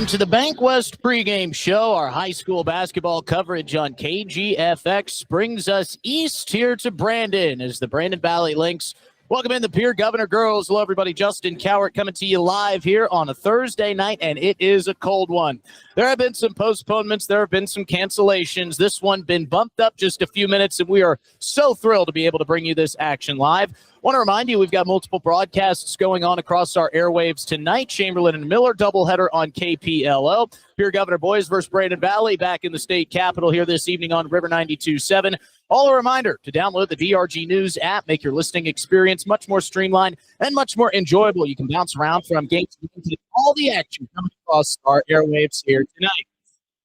to the Bank West pregame show. Our high school basketball coverage on KGFX brings us east here to Brandon as the Brandon Valley Lynx welcome in the Pierre Governor girls. Hello, everybody. Justin Cowart coming to you live here on a Thursday night, and it is a cold one. There have been some postponements. There have been some cancellations. This one been bumped up just a few minutes, and we are so thrilled to be able to bring you this action live. Want to remind you, we've got multiple broadcasts going on across our airwaves tonight. Chamberlain and Miller doubleheader on KPLO. Pierre Governor boys versus Brandon Valley back in the state capitol here this evening on River 92.7. All a reminder to download the DRG News app, make your listening experience much more streamlined and much more enjoyable. You can bounce around from game to game to all the action coming across our airwaves here tonight.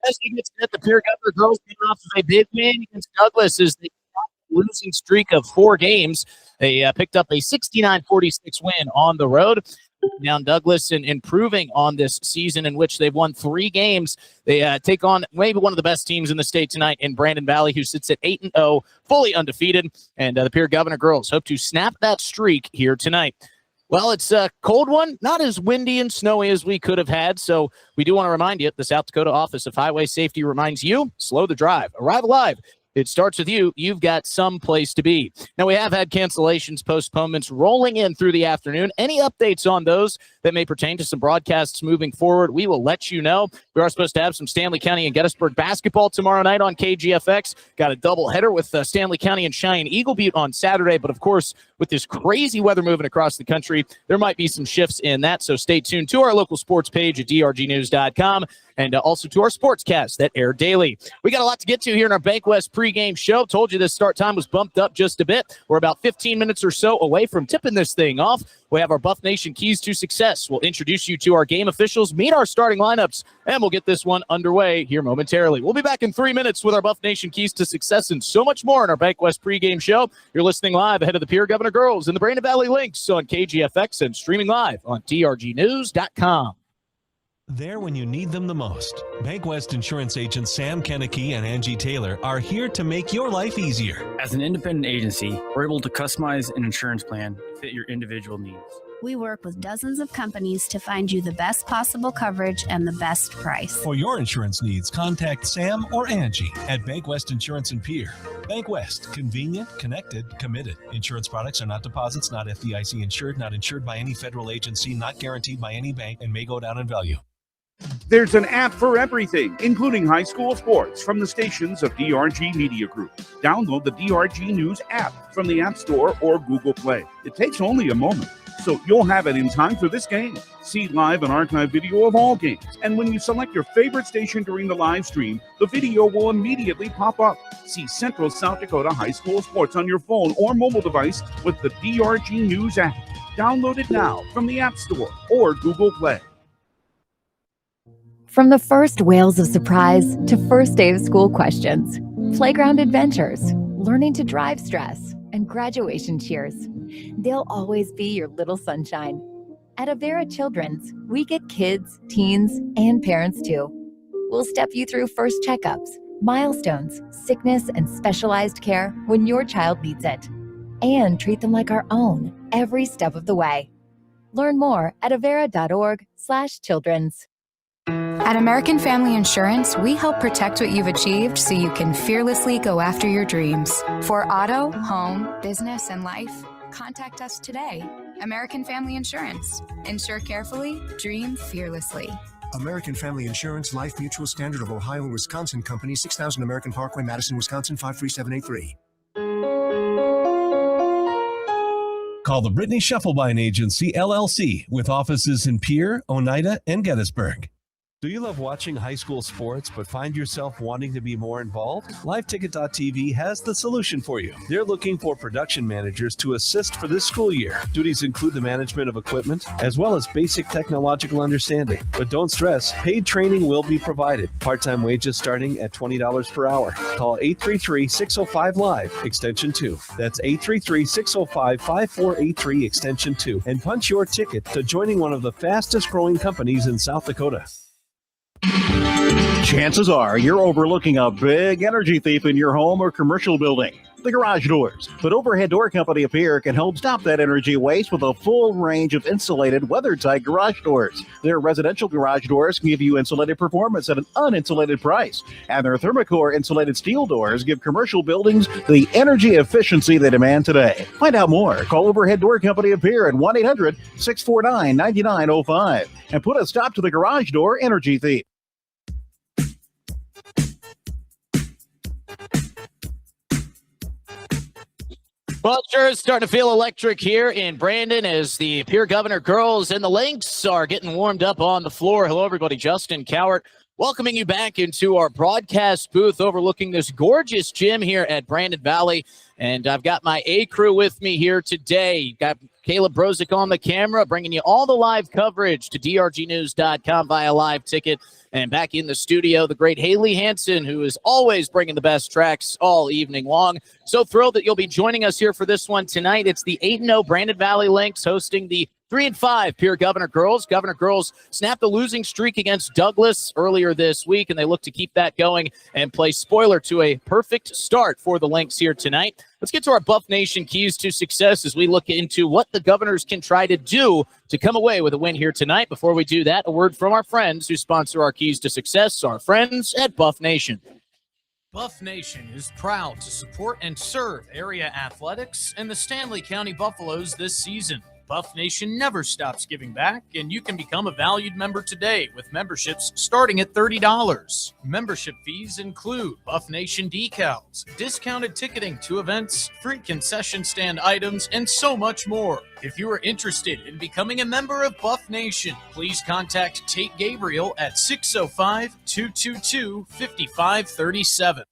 As we get set, the Pierre Governor girls came off of a big win against Douglas as they losing streak of 4 games. They picked up a 69-46 win on the road. Down Douglas and improving on this season in which they've won 3 games. They take on maybe one of the best teams in the state tonight in Brandon Valley, who sits at 8-0, fully undefeated. And the Pierre Governor girls hope to snap that streak here tonight. Well, it's a cold one, not as windy and snowy as we could have had. So we do want to remind you, the South Dakota Office of Highway Safety reminds you, slow the drive. Arrive alive. It starts with you. You've got some place to be. Now, we have had cancellations, postponements rolling in through the afternoon. Any updates on those that may pertain to some broadcasts moving forward, we will let you know. We are supposed to have some Stanley County and Gettysburg basketball tomorrow night on KGFX. Got a doubleheader with Stanley County and Cheyenne Eagle Butte on Saturday. But, of course, with this crazy weather moving across the country, there might be some shifts in that. So stay tuned to our local sports page at drgnews.com. And also to our sportscast that air daily. We got a lot to get to here in our Bank West pregame show. Told you this start time was bumped up just a bit. We're about 15 minutes or so away from tipping this thing off. We have our Buff Nation Keys to Success. We'll introduce you to our game officials, meet our starting lineups, and we'll get this one underway here momentarily. We'll be back in 3 minutes with our Buff Nation Keys to Success and so much more in our Bank West pregame show. You're listening live ahead of the Pierre Governor girls and the Brandon Valley Lynx on KGFX and streaming live on drgnews.com. There when you need them the most. Bank West insurance agents Sam Kenneke and Angie Taylor are here to make your life easier. As an independent agency, we're able to customize an insurance plan to fit your individual needs. We work with dozens of companies to find you the best possible coverage and the best price. For your insurance needs, contact Sam or Angie at Bank West Insurance in Pierre. Bank West, convenient, connected, committed. Insurance products are not deposits, not FDIC insured, not insured by any federal agency, not guaranteed by any bank, and may go down in value. There's an app for everything, including high school sports from the stations of DRG Media Group. Download the DRG News app from the App Store or Google Play. It takes only a moment, so you'll have it in time for this game. See live and archive video of all games. And when you select your favorite station during the live stream, the video will immediately pop up. See Central South Dakota high school sports on your phone or mobile device with the DRG News app. Download it now from the App Store or Google Play. From the first wails of surprise to first day of school questions, playground adventures, learning to drive stress, and graduation cheers, they'll always be your little sunshine. At Avera Children's, we get kids, teens, and parents too. We'll step you through first checkups, milestones, sickness, and specialized care when your child needs it, and treat them like our own every step of the way. Learn more at avera.org/children's. At American Family Insurance, we help protect what you've achieved so you can fearlessly go after your dreams. For auto, home, business, and life, contact us today. American Family Insurance. Insure carefully, dream fearlessly. American Family Insurance, Life Mutual, Standard of Ohio and Wisconsin Company, 6000 American Parkway, Madison, Wisconsin, 53783. Call the Brittany Shufflebine Agency, LLC, with offices in Pierre, Oneida, and Gettysburg. Do you love watching high school sports but find yourself wanting to be more involved? LiveTicket.tv has the solution for you. They're looking for production managers to assist for this school year. Duties include the management of equipment as well as basic technological understanding. But don't stress, paid training will be provided. Part-time wages starting at $20 per hour. Call 833-605-LIVE, extension 2. That's 833-605-5483, extension 2. And punch your ticket to joining one of the fastest growing companies in South Dakota. Chances are you're overlooking a big energy thief in your home or commercial building. the garage doors. But Overhead Door Company of Pierre can help stop that energy waste with a full range of insulated, weather-tight garage doors. Their residential garage doors give you insulated performance at an uninsulated price. And their Thermocore insulated steel doors give commercial buildings the energy efficiency they demand today. Find out more. Call Overhead Door Company of Pierre at 1-800-649-9905 and put a stop to the garage door energy thief. Well, it sure is starting to feel electric here in Brandon as the Pierre Governor girls and the Lynx are getting warmed up on the floor. Hello, everybody. Justin Cowart welcoming you back into our broadcast booth overlooking this gorgeous gym here at Brandon Valley. And I've got my A crew with me here today. Got Caleb Brozick on the camera, bringing you all the live coverage to drgnews.com via live ticket. And back in the studio, the great Haley Hansen, who is always bringing the best tracks all evening long. So thrilled that you'll be joining us here for this one tonight. It's the 8-0 Brandon Valley Lynx hosting the 3-5 Pierre Governor girls. Governor girls snapped the losing streak against Douglas earlier this week, and they look to keep that going and play spoiler to a perfect start for the Lynx here tonight. Let's get to our Buff Nation keys to success as we look into what the Governors can try to do to come away with a win here tonight. Before we do that, a word from our friends who sponsor our keys to success, our friends at Buff Nation. Buff Nation is proud to support and serve area athletics and the Stanley County Buffaloes this season. Buff Nation never stops giving back, and you can become a valued member today with memberships starting at $30. Membership fees include Buff Nation decals, discounted ticketing to events, free concession stand items, and so much more. If you are interested in becoming a member of Buff Nation, please contact Tate Gabriel at 605-222-5537.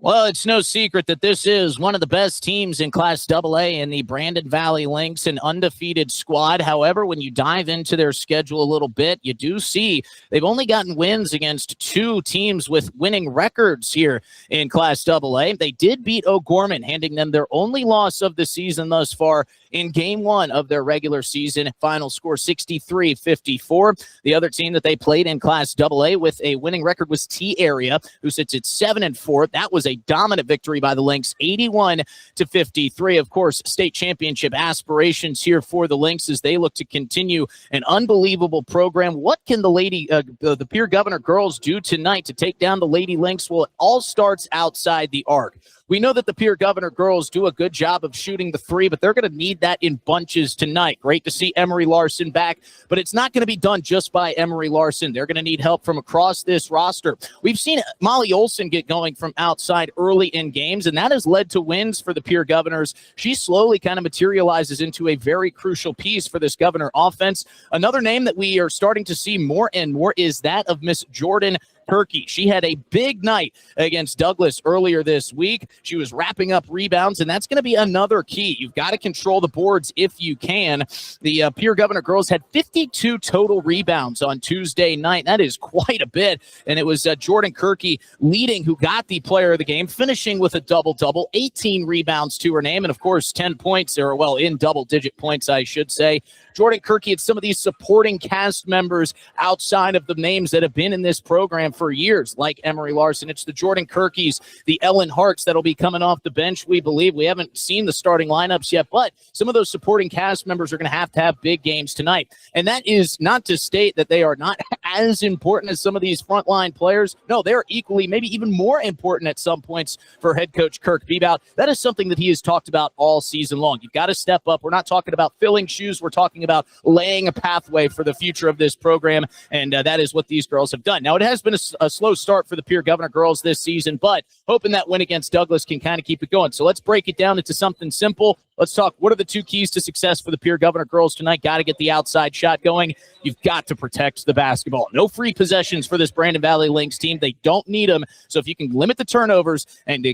Well, it's no secret that this is one of the best teams in Class AA in the Brandon Valley Lynx, an undefeated squad. However, when you dive into their schedule a little bit, you do see they've only gotten wins against two teams with winning records here in Class AA. They did beat O'Gorman, handing them their only loss of the season thus far in Game 1 of their regular season. Final score 63-54. The other team that they played in Class AA with a winning record was T-Area, who sits at 7-4. That was a dominant victory by the Lynx, 81-53. Of course, state championship aspirations here for the Lynx as they look to continue an unbelievable program. What can the Pierre Governor girls do tonight to take down the Lady Lynx? Well, it all starts outside the arc. We know that the Pierre Governor girls do a good job of shooting the three, but they're going to need that in bunches tonight. Great to see Emery Larson back, but it's not going to be done just by Emery Larson. They're going to need help from across this roster. We've seen Molly Olson get going from outside early in games, and that has led to wins for the Pierre Governors. She slowly kind of materializes into a very crucial piece for this Governor offense. Another name that we are starting to see more and more is that of Miss Jordan Turkey. She had a big night against Douglas earlier this week. She was wrapping up rebounds, and that's going to be another key. You've got to control the boards if you can. The Pierre Governor girls had 52 total rebounds on Tuesday night. That is quite a bit, and it was Jordan Kirky leading, who got the player of the game, finishing with a double-double, 18 rebounds to her name, and of course 10 points, or well, in double-digit points, I should say. Jordan Kirky and some of these supporting cast members outside of the names that have been in this program for years, like Emery Larson. It's the Jordan Kirkys, the Ellen Harts that'll be coming off the bench, we believe. We haven't seen the starting lineups yet, but some of those supporting cast members are going to have big games tonight. And that is not to state that they are not as important as some of these frontline players. No, they're equally, maybe even more important at some points for head coach Kirk Bebout. That is something that he has talked about all season long. You've got to step up. We're not talking about filling shoes. We're talking about laying a pathway for the future of this program, and that is what these girls have done. Now, it has been a slow start for the Pierre Governor girls this season, but hoping that win against Douglas can kind of keep it going. So let's break it down into something simple. Let's talk, what are the two keys to success for the Pierre Governor girls tonight? Got to get the outside shot going. You've got to protect the basketball. No free possessions for this Brandon Valley Lynx team. They don't need them. So if you can limit the turnovers and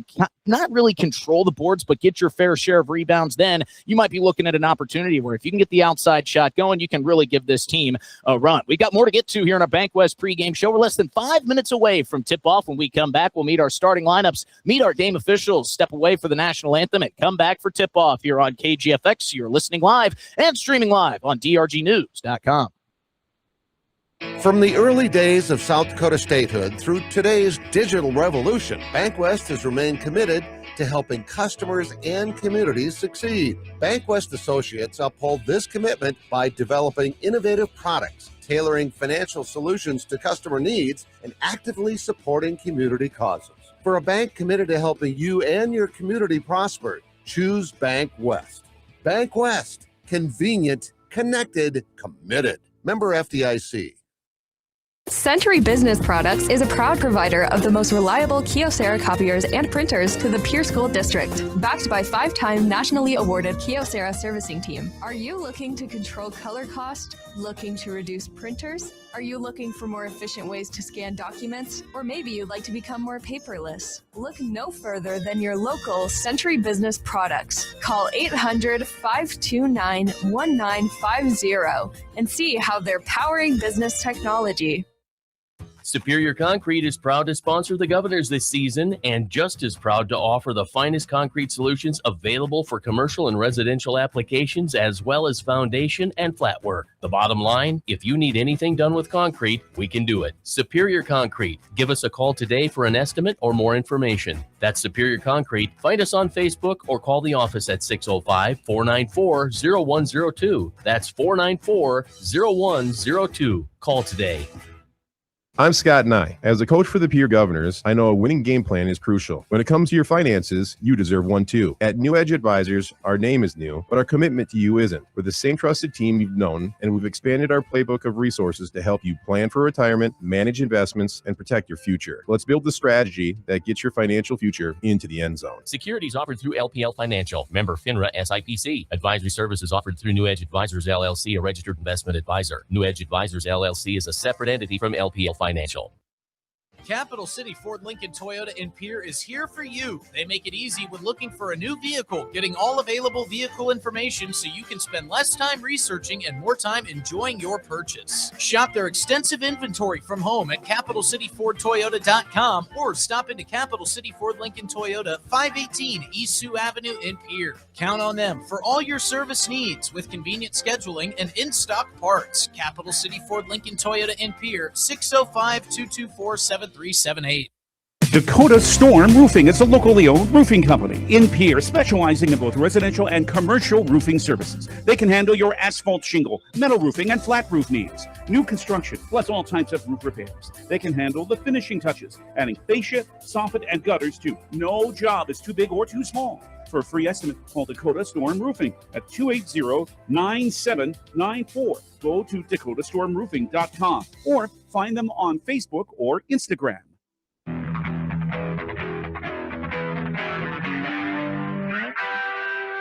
not really control the boards, but get your fair share of rebounds, then you might be looking at an opportunity where if you can get the outside shot going, you can really give this team a run. We got more to get to here in our Bank West pregame show. We're less than 5 minutes away from tip-off. When we come back, we'll meet our starting lineups, meet our game officials, step away for the national anthem, and come back for tip-off here on KGFX. You're listening live and streaming live on drgnews.com. From the early days of South Dakota statehood through today's digital revolution, BankWest has remained committed to helping customers and communities succeed. BankWest Associates uphold this commitment by developing innovative products, tailoring financial solutions to customer needs, and actively supporting community causes. For a bank committed to helping you and your community prosper, choose BankWest. BankWest, convenient, connected, committed. Member FDIC. Century Business Products is a proud provider of the most reliable Kyocera copiers and printers to the Pierre School District, backed by 5-time nationally awarded Kyocera servicing team. Are you looking to control color cost? Looking to reduce printers? Are you looking for more efficient ways to scan documents? Or maybe you'd like to become more paperless? Look no further than your local Century Business Products. Call 800-529-1950 and see how they're powering business technology. Superior Concrete is proud to sponsor the Governors this season and just as proud to offer the finest concrete solutions available for commercial and residential applications as well as foundation and flat work. The bottom line, if you need anything done with concrete, we can do it. Superior Concrete. Give us a call today for an estimate or more information. That's Superior Concrete. Find us on Facebook or call the office at 605-494-0102. That's 494-0102. Call today. I'm Scott Nye. As a coach for the Pierre Governors, I know a winning game plan is crucial. When it comes to your finances, you deserve one too. At New Edge Advisors, our name is new, but our commitment to you isn't. We're the same trusted team you've known, and we've expanded our playbook of resources to help you plan for retirement, manage investments, and protect your future. Let's build the strategy that gets your financial future into the end zone. Securities offered through LPL Financial. Member FINRA SIPC. Advisory services offered through New Edge Advisors LLC, a registered investment advisor. New Edge Advisors LLC is a separate entity from LPL Financial. Capital City Ford Lincoln Toyota in Pierre is here for you. They make it easy when looking for a new vehicle, getting all available vehicle information so you can spend less time researching and more time enjoying your purchase. Shop their extensive inventory from home at CapitalCityFordToyota.com or stop into Capital City Ford Lincoln Toyota, 518 East Sioux Avenue in Pierre. Count on them for all your service needs with convenient scheduling and in-stock parts. Capital City Ford Lincoln Toyota in Pierre, 605-224-7378. Dakota Storm Roofing is a locally owned roofing company in Pierre, specializing in both residential and commercial roofing services. They can handle your asphalt shingle, metal roofing, and flat roof needs. New construction, plus all types of roof repairs. They can handle the finishing touches, adding fascia, soffit, and gutters too. No job is too big or too small. For a free estimate, call Dakota Storm Roofing at 280-9794. Go to DakotaStormRoofing.com or find them on Facebook or Instagram.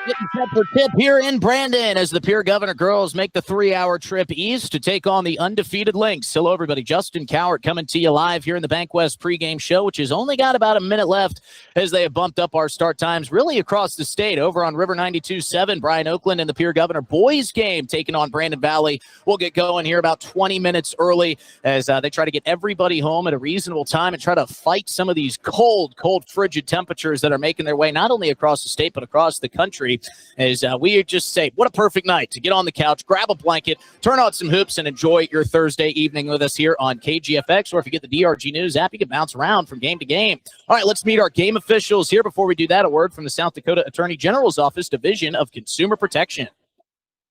Getting set for tip here in Brandon as the Pierre Governor girls make the 3-hour trip east to take on the undefeated Lynx. Hello, everybody. Justin Cowart coming to you live here in the BankWest pregame show, which has only got about a minute left as they have bumped up our start times really across the state. Over on River 92.7, Brian Oakland and the Pierre Governor boys game taking on Brandon Valley. We'll get going here about 20 minutes early as they try to get everybody home at a reasonable time and try to fight some of these cold, frigid temperatures that are making their way not only across the state but across the country. As we just say, what a perfect night to get on the couch, grab a blanket, turn on some hoops, and enjoy your Thursday evening with us here on KGFX. Or if you get the DRG News app, you can bounce around from game to game. All right, let's meet our game officials here. Before we do that, a word from the South Dakota Attorney General's Office, Division of Consumer Protection.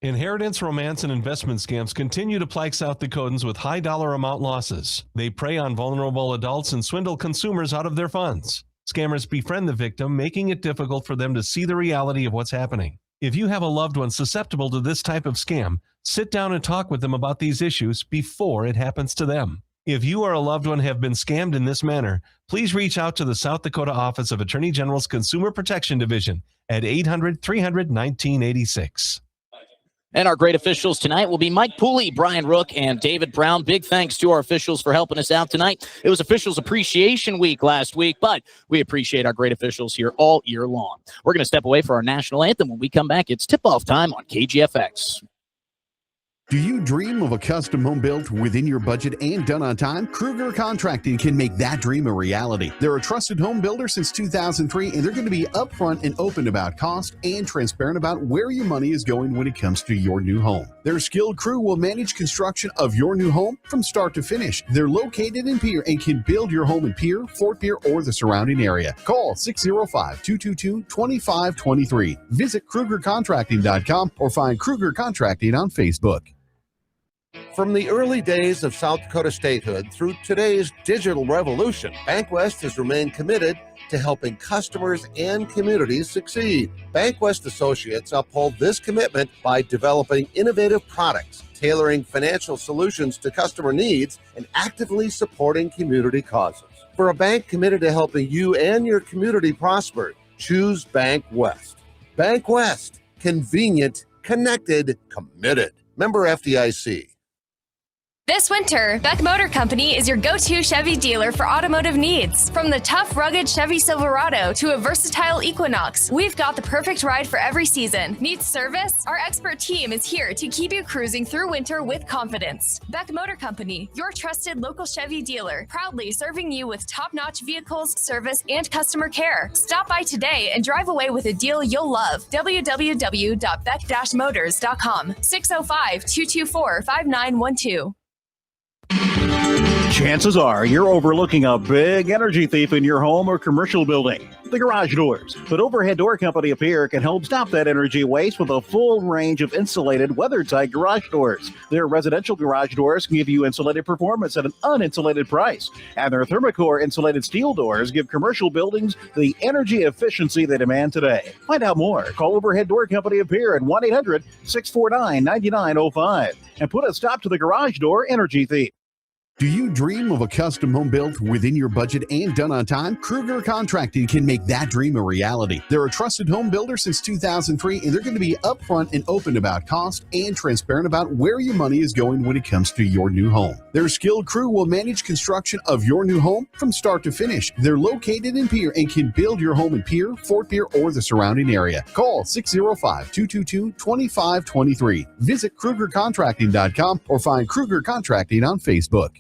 Inheritance, romance, and investment scams continue to plague South Dakotans with high dollar amount losses. They prey on vulnerable adults and swindle consumers out of their funds. Scammers befriend the victim, making it difficult for them to see the reality of what's happening. If you have a loved one susceptible to this type of scam, sit down and talk with them about these issues before it happens to them. If you or a loved one have been scammed in this manner, please reach out to the South Dakota Office of Attorney General's Consumer Protection Division at 800-300-1986. And our great officials tonight will be Mike Pooley, Brian Rook, and David Brown. Big thanks to our officials for helping us out tonight. It was Officials Appreciation Week last week, but we appreciate our great officials here all year long. We're going to step away for our national anthem. When we come back, it's tip-off time on KGFX. Do you dream of a custom home built within your budget and done on time? Kruger Contracting can make that dream a reality. They're a trusted home builder since 2003, and they're going to be upfront and open about cost and transparent about where your money is going when it comes to your new home. Their skilled crew will manage construction of your new home from start to finish. They're located in Pierre and can build your home in Pierre, Fort Pierre, or the surrounding area. Call 605-222-2523. Visit KrugerContracting.com or find Kruger Contracting on Facebook. From the early days of South Dakota statehood through today's digital revolution, BankWest has remained committed to helping customers and communities succeed. BankWest Associates uphold this commitment by developing innovative products, tailoring financial solutions to customer needs, and actively supporting community causes. For a bank committed to helping you and your community prosper, choose BankWest. BankWest. Convenient, connected, committed. Member FDIC. This winter, Beck Motor Company is your go-to Chevy dealer for automotive needs. From the tough, rugged Chevy Silverado to a versatile Equinox, we've got the perfect ride for every season. Need service? Our expert team is here to keep you cruising through winter with confidence. Beck Motor Company, your trusted local Chevy dealer, proudly serving you with top-notch vehicles, service, and customer care. Stop by today and drive away with a deal you'll love. www.beck-motors.com, 605-224-5912. Chances are you're overlooking a big energy thief in your home or commercial building. The garage doors. But Overhead Door Company of Pierre can help stop that energy waste with a full range of insulated, weather-tight garage doors. Their residential garage doors can give you insulated performance at an uninsulated price. And their Thermocore insulated steel doors give commercial buildings the energy efficiency they demand today. Find out more. Call Overhead Door Company of Pierre at 1-800-649-9905 and put a stop to the garage door energy thief. Do you dream of a custom home built within your budget and done on time? Kruger Contracting can make that dream a reality. They're a trusted home builder since 2003, and they're going to be upfront and open about cost and transparent about where your money is going when it comes to your new home. Their skilled crew will manage construction of your new home from start to finish. They're located in Pierre and can build your home in Pierre, Fort Pierre, or the surrounding area. Call 605-222-2523. Visit KrugerContracting.com or find Kruger Contracting on Facebook.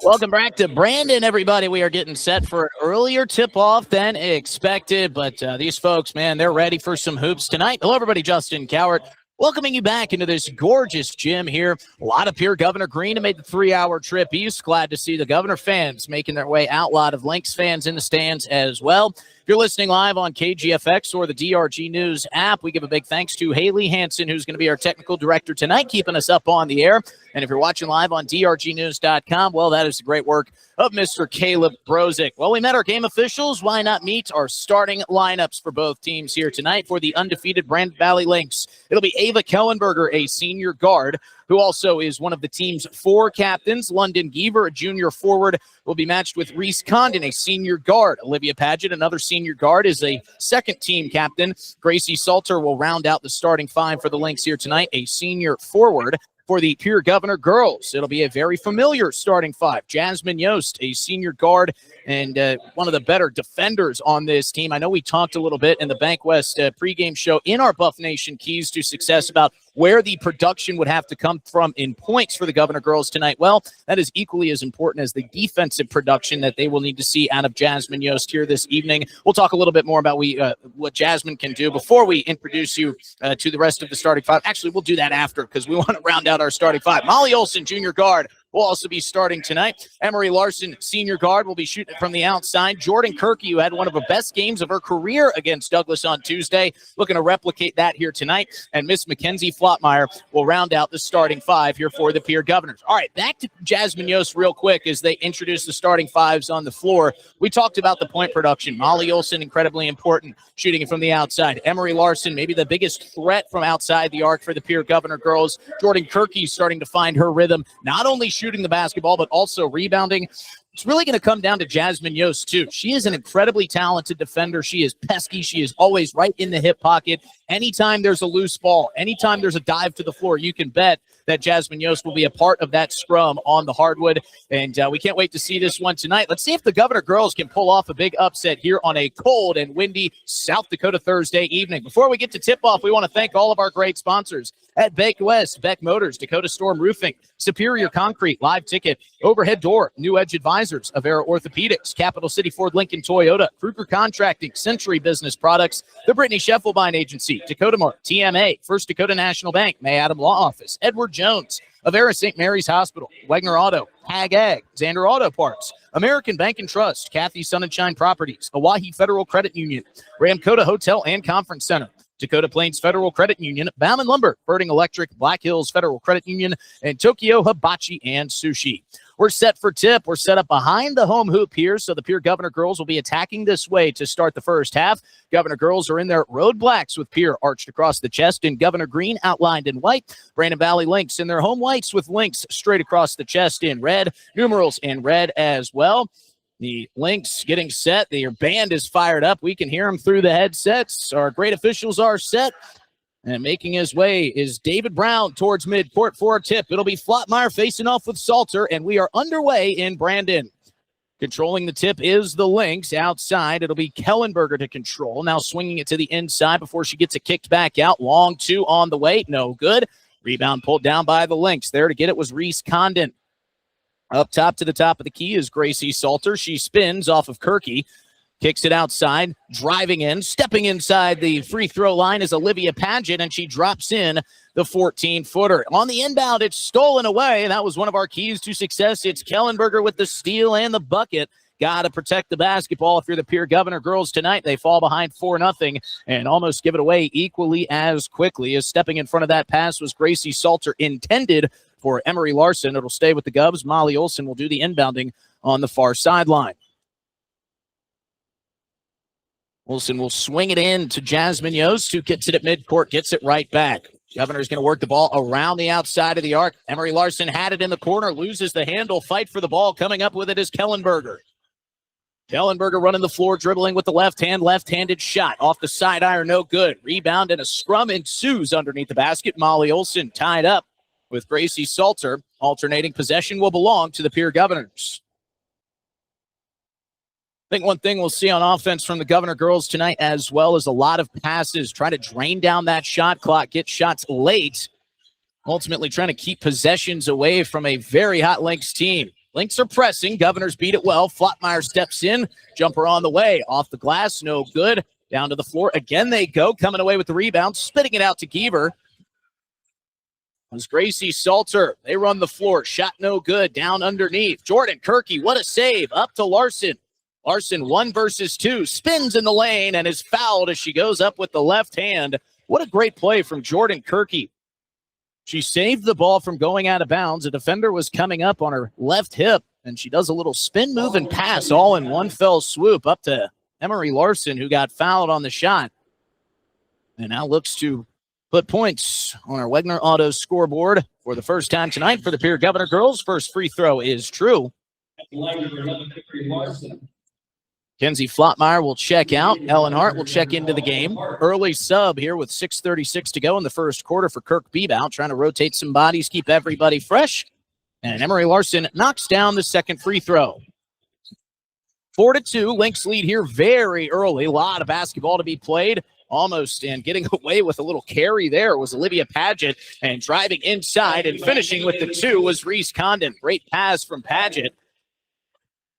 Welcome back to Brandon, everybody. We are getting set for an earlier tip-off than expected, but these folks, man, they're ready for some hoops tonight. Hello, everybody. Justin Cowart welcoming you back into this gorgeous gym here. A lot of Pierre Governor Green made the 3-hour trip east. Glad to see the Governor fans making their way out. A lot of Lynx fans in the stands as well. If you're listening live on KGFX or the DRG News app, we give a big thanks to Haley Hansen, who's going to be our technical director tonight, keeping us up on the air. And if you're watching live on drgnews.com, well, that is the great work of Mr. Caleb Brozick. Well, we met our game officials. Why not meet our starting lineups for both teams here tonight for the undefeated Brandon Valley Lynx? It'll be Ava Kellenberger, a senior guard, who also is one of the team's 4 captains. London Geaver, a junior forward, will be matched with Reese Condon, a senior guard. Olivia Paget, another senior guard, is a second-team captain. Gracie Salter will round out the starting 5 for the Lynx here tonight, a senior forward. For the Pierre Governor girls, it'll be a very familiar starting 5. Jasmine Yost, a senior guard and one of the better defenders on this team. I know we talked a little bit in the BankWest pregame show in our Buff Nation Keys to Success about where the production would have to come from in points for the Governor girls tonight. Well, that is equally as important as the defensive production that they will need to see out of Jasmine Yost here this evening. We'll talk a little bit more about what Jasmine can do before we introduce you to the rest of the starting 5. Actually, we'll do that after because we want to round out our starting 5. Molly Olson, junior guard, will also be starting tonight. Emery Larson, senior guard, will be shooting from the outside. Jordan Kirky, who had one of the best games of her career against Douglas on Tuesday, looking to replicate that here tonight. And Miss Mackenzie Flotmeyer will round out the starting 5 here for the Pierre Governors. All right, back to Jasmine Yost real quick as they introduce the starting 5s on the floor. We talked about the point production. Molly Olson, incredibly important, shooting it from the outside. Emery Larson, maybe the biggest threat from outside the arc for the Pierre Governor girls. Jordan Kirky starting to find her rhythm, not only shooting the basketball, but also rebounding. It's really going to come down to Jasmine Yost, too. She is an incredibly talented defender. She is pesky. She is always right in the hip pocket. Anytime there's a loose ball, anytime there's a dive to the floor, you can bet that Jasmine Yost will be a part of that scrum on the hardwood. And we can't wait to see this one tonight. Let's see if the Governor girls can pull off a big upset here on a cold and windy South Dakota Thursday evening. Before we get to tip-off, we want to thank all of our great sponsors at Beck West, Beck Motors, Dakota Storm Roofing, Superior Concrete, Live Ticket, Overhead Door, New Edge Advisors, Avera Orthopedics, Capital City Ford Lincoln Toyota, Kruger Contracting, Century Business Products, the Brittany Scheffelbein Agency, Dakota Mart, TMA, First Dakota National Bank, May Adam Law Office, Edward Jones, Avera St. Mary's Hospital, Wagner Auto, Hag Ag, Xander Auto Parts, American Bank and Trust, Kathy Sun and Shine Properties, Oahe Federal Credit Union, Ramkota Hotel and Conference Center, Dakota Plains Federal Credit Union, Bauman Lumber, Birding Electric, Black Hills Federal Credit Union, and Tokyo Hibachi and Sushi. We're set for tip. We're set up behind the home hoop here, so the Pierre Governor girls will be attacking this way to start the first half. Governor girls are in their road blacks with Pierre arched across the chest and Governor green outlined in white. Brandon Valley Lynx in their home whites with Lynx straight across the chest in red, numerals in red as well. The Lynx getting set. Their band is fired up. We can hear them through the headsets. Our great officials are set. And making his way is David Brown towards midcourt for a tip. It'll be Flotmeyer facing off with Salter, and we are underway in Brandon. Controlling the tip is the Lynx. Outside, it'll be Kellenberger to control. Now swinging it to the inside before she gets it kicked back out. Long two on the way. No good. Rebound pulled down by the Lynx. There to get it was Reese Condon. Up top to the top of the key is Gracie Salter. She spins off of Kirky. Kicks it outside, driving in, stepping inside the free throw line is Olivia Paget, and she drops in the 14-footer. On the inbound, it's stolen away. That was one of our keys to success. It's Kellenberger with the steal and the bucket. Got to protect the basketball if you're the Pierre Governor girls tonight. They fall behind 4-0 and almost give it away equally as quickly. As stepping in front of that pass was Gracie Salter, intended for Emery Larson. It'll stay with the Govs. Molly Olson will do the inbounding on the far sideline. Wilson will swing it in to Jasmine Yost, who gets it at midcourt, gets it right back. Governor's going to work the ball around the outside of the arc. Emery Larson had it in the corner, loses the handle, fight for the ball. Coming up with it is Kellenberger. Kellenberger running the floor, dribbling with the left hand, left-handed shot. Off the side iron, no good. Rebound and a scrum ensues underneath the basket. Molly Olson tied up with Gracie Salter. Alternating possession will belong to the Pierre Governors. I think one thing we'll see on offense from the Governor girls tonight as well is a lot of passes, try to drain down that shot clock, get shots late, ultimately trying to keep possessions away from a very hot Lynx team. Lynx are pressing. Governors beat it well. Flotmeyer steps in. Jumper on the way. Off the glass. No good. Down to the floor. Again they go. Coming away with the rebound. Spitting it out to Giever. It was Gracie Salter. They run the floor. Shot no good. Down underneath. Jordan Kirky. What a save. Up to Larson. Larson 1 versus 2, spins in the lane and is fouled as she goes up with the left hand. What a great play from Jordan Kirky. She saved the ball from going out of bounds. A defender was coming up on her left hip, and she does a little spin move and pass all in one fell swoop up to Emery Larson, who got fouled on the shot. And now looks to put points on our Wagner Auto scoreboard for the first time tonight for the Pierre Governor girls. First free throw is true. Kenzie Flotmeyer will check out. Ellen Hart will check into the game. Early sub here with 6:36 to go in the first quarter for Kirk Bebout, trying to rotate some bodies, keep everybody fresh. And Emery Larson knocks down the second free throw. 4-2, Lynx lead here very early. A lot of basketball to be played. Almost, and getting away with a little carry there was Olivia Paget, and driving inside and finishing with the 2 was Reese Condon. Great pass from Paget.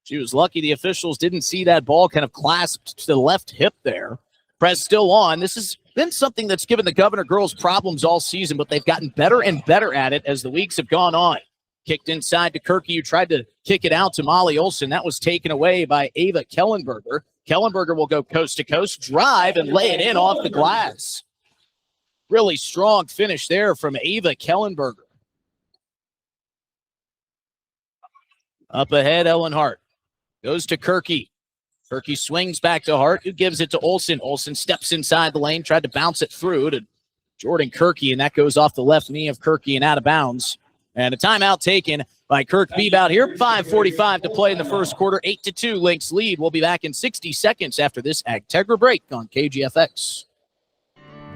She was lucky the officials didn't see that ball kind of clasped to the left hip there. Press still on. This has been something that's given the Governor girls problems all season, but they've gotten better and better at it as the weeks have gone on. Kicked inside to Kirky, who tried to kick it out to Molly Olson. That was taken away by Ava Kellenberger. Kellenberger will go coast to coast, drive, and lay it in off the glass. Really strong finish there from Ava Kellenberger. Up ahead, Ellen Hart. Goes to Kirky. Kirky swings back to Hart, who gives it to Olson. Olson steps inside the lane, tried to bounce it through to Jordan Kirky, and that goes off the left knee of Kirky and out of bounds. And a timeout taken by Kirk Bebout here. 5:45 to play in the first quarter. 8-2 Lynx lead. We'll be back in 60 seconds after this Agtegra break on KGFX.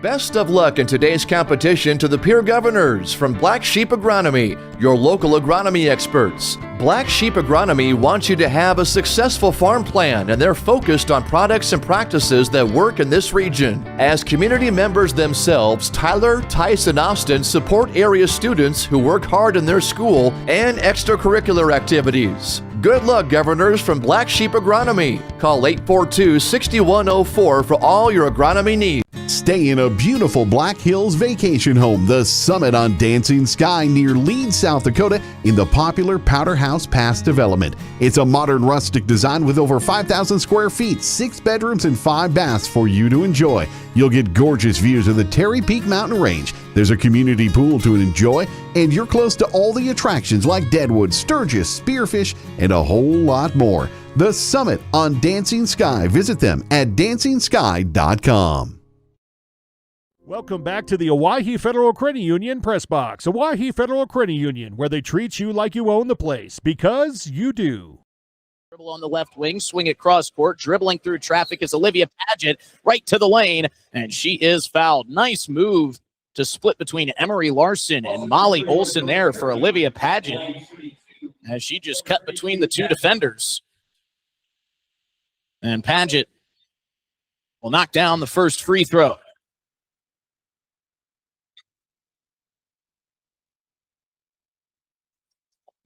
Best of luck in today's competition to the Pierre Governors from Black Sheep Agronomy, your local agronomy experts. Black Sheep Agronomy wants you to have a successful farm plan, and they're focused on products and practices that work in this region. As community members themselves, Tyler, Tice, and Austin support area students who work hard in their school and extracurricular activities. Good luck, Governors from Black Sheep Agronomy. Call 842-6104 for all your agronomy needs. Stay in a beautiful Black Hills vacation home, the Summit on Dancing Sky near Leeds, South Dakota, in the popular Powder House Pass development. It's a modern rustic design with over 5,000 square feet, 6 bedrooms, and 5 baths for you to enjoy. You'll get gorgeous views of the Terry Peak Mountain Range. There's a community pool to enjoy, and you're close to all the attractions like Deadwood, Sturgis, Spearfish, and a whole lot more. The Summit on Dancing Sky. Visit them at dancingsky.com. Welcome back to the Owyhee Federal Credit Union Press Box. Owyhee Federal Credit Union, where they treat you like you own the place, because you do. Dribble on the left wing, swing it cross court, dribbling through traffic is Olivia Paget right to the lane, and she is fouled. Nice move to split between Emery Larson and Molly Olson there for Olivia Paget, as she just cut between the two defenders. And Paget will knock down the first free throw.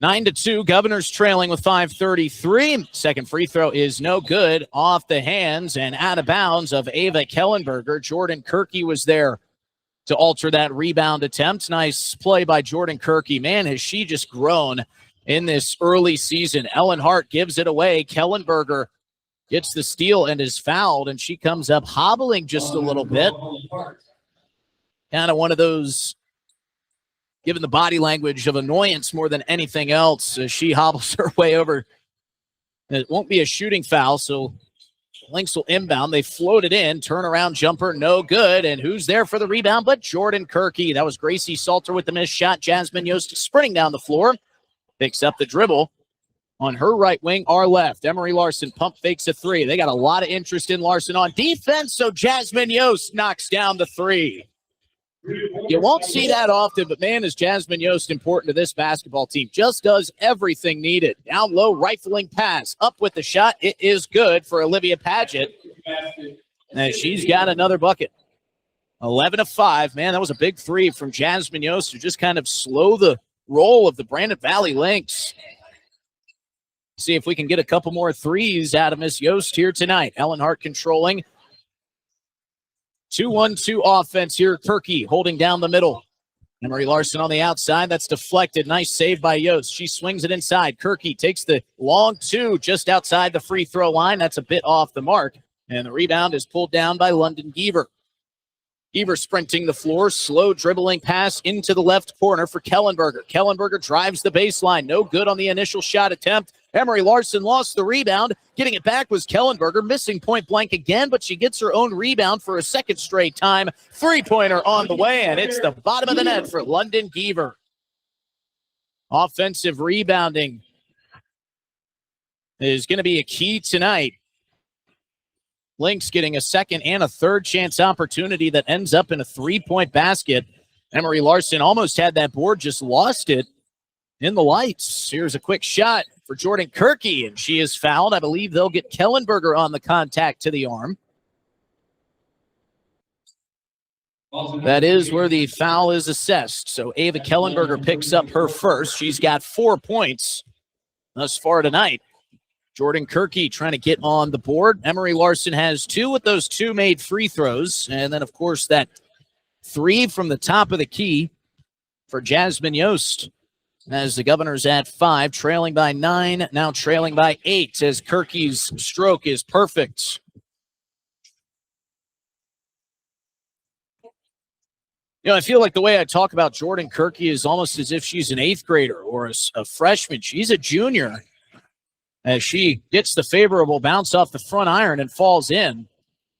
9-2, Governors trailing with 5:33. Second free throw is no good, off the hands and out of bounds of Ava Kellenberger. Jordan Kirky was there to alter that rebound attempt. Nice play by Jordan Kirky. Man, has she just grown in this early season. Ellen Hart gives it away. Kellenberger gets the steal and is fouled, and she comes up hobbling just a little bit. Kind of one of those, given the body language, of annoyance more than anything else, as she hobbles her way over. It won't be a shooting foul, so Lynx will inbound. They float it in, turnaround jumper, no good. And who's there for the rebound but Jordan Kirky? That was Gracie Salter with the missed shot. Jasmine Yost sprinting down the floor, picks up the dribble on her right wing, our left. Emery Larson pump fakes a three. They got a lot of interest in Larson on defense, so Jasmine Yost knocks down the three. You won't see that often, but man, is Jasmine Yost important to this basketball team. Just does everything needed. Down low, rifling pass. Up with the shot. It is good for Olivia Paget. And she's got another bucket. 11-5. Man, that was a big three from Jasmine Yost to just kind of slow the roll of the Brandon Valley Lynx. See if we can get a couple more threes out of Miss Yost here tonight. Ellen Hart controlling. 2-1-2 offense here. Kirky holding down the middle. Emery Larson on the outside. That's deflected. Nice save by Yost. She swings it inside. Kirky takes the long two just outside the free throw line. That's a bit off the mark. And the rebound is pulled down by London Geaver. Geaver sprinting the floor. Slow dribbling pass into the left corner for Kellenberger. Kellenberger drives the baseline. No good on the initial shot attempt. Emery Larson lost the rebound. Getting it back was Kellenberger, missing point blank again, but she gets her own rebound for a second straight time. Three-pointer on the way, and it's the bottom of the net for London Geaver. Offensive rebounding is going to be a key tonight. Lynx getting a second and a third chance opportunity that ends up in a three-point basket. Emery Larson almost had that board, just lost it in the lights. Here's a quick shot for Jordan Kirky, and she is fouled. I believe they'll get Kellenberger on the contact to the arm. That is where the foul is assessed. So Ava Kellenberger picks up her first. She's got 4 points thus far tonight. Jordan Kirky trying to get on the board. Emery Larson has 2 with those 2 made free throws. And then, of course, that 3 from the top of the key for Jasmine Yost. As the Governors at 5, trailing by 9, now trailing by 8, as Kirky's stroke is perfect. You know, I feel like the way I talk about Jordan Kirky is almost as if she's an 8th grader or a freshman. She's a junior, as she gets the favorable bounce off the front iron and falls in,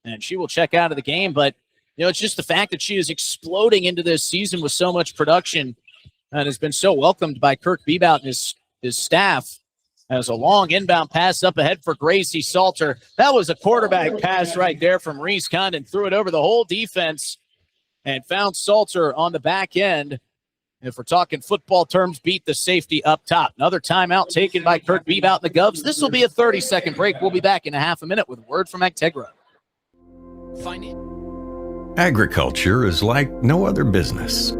and she will check out of the game. But, you know, it's just the fact that she is exploding into this season with so much production and has been so welcomed by Kirk Bebout and his staff. As a long inbound pass up ahead for Gracie Salter. That was a quarterback pass right there from Reese Condon. Threw it over the whole defense and found Salter on the back end. If we're talking football terms, beat the safety up top. Another timeout taken by Kirk Beebe out in the Govs. This will be a 30-second break. We'll be back in a half a minute with a word from Actegra. Agriculture is like no other business,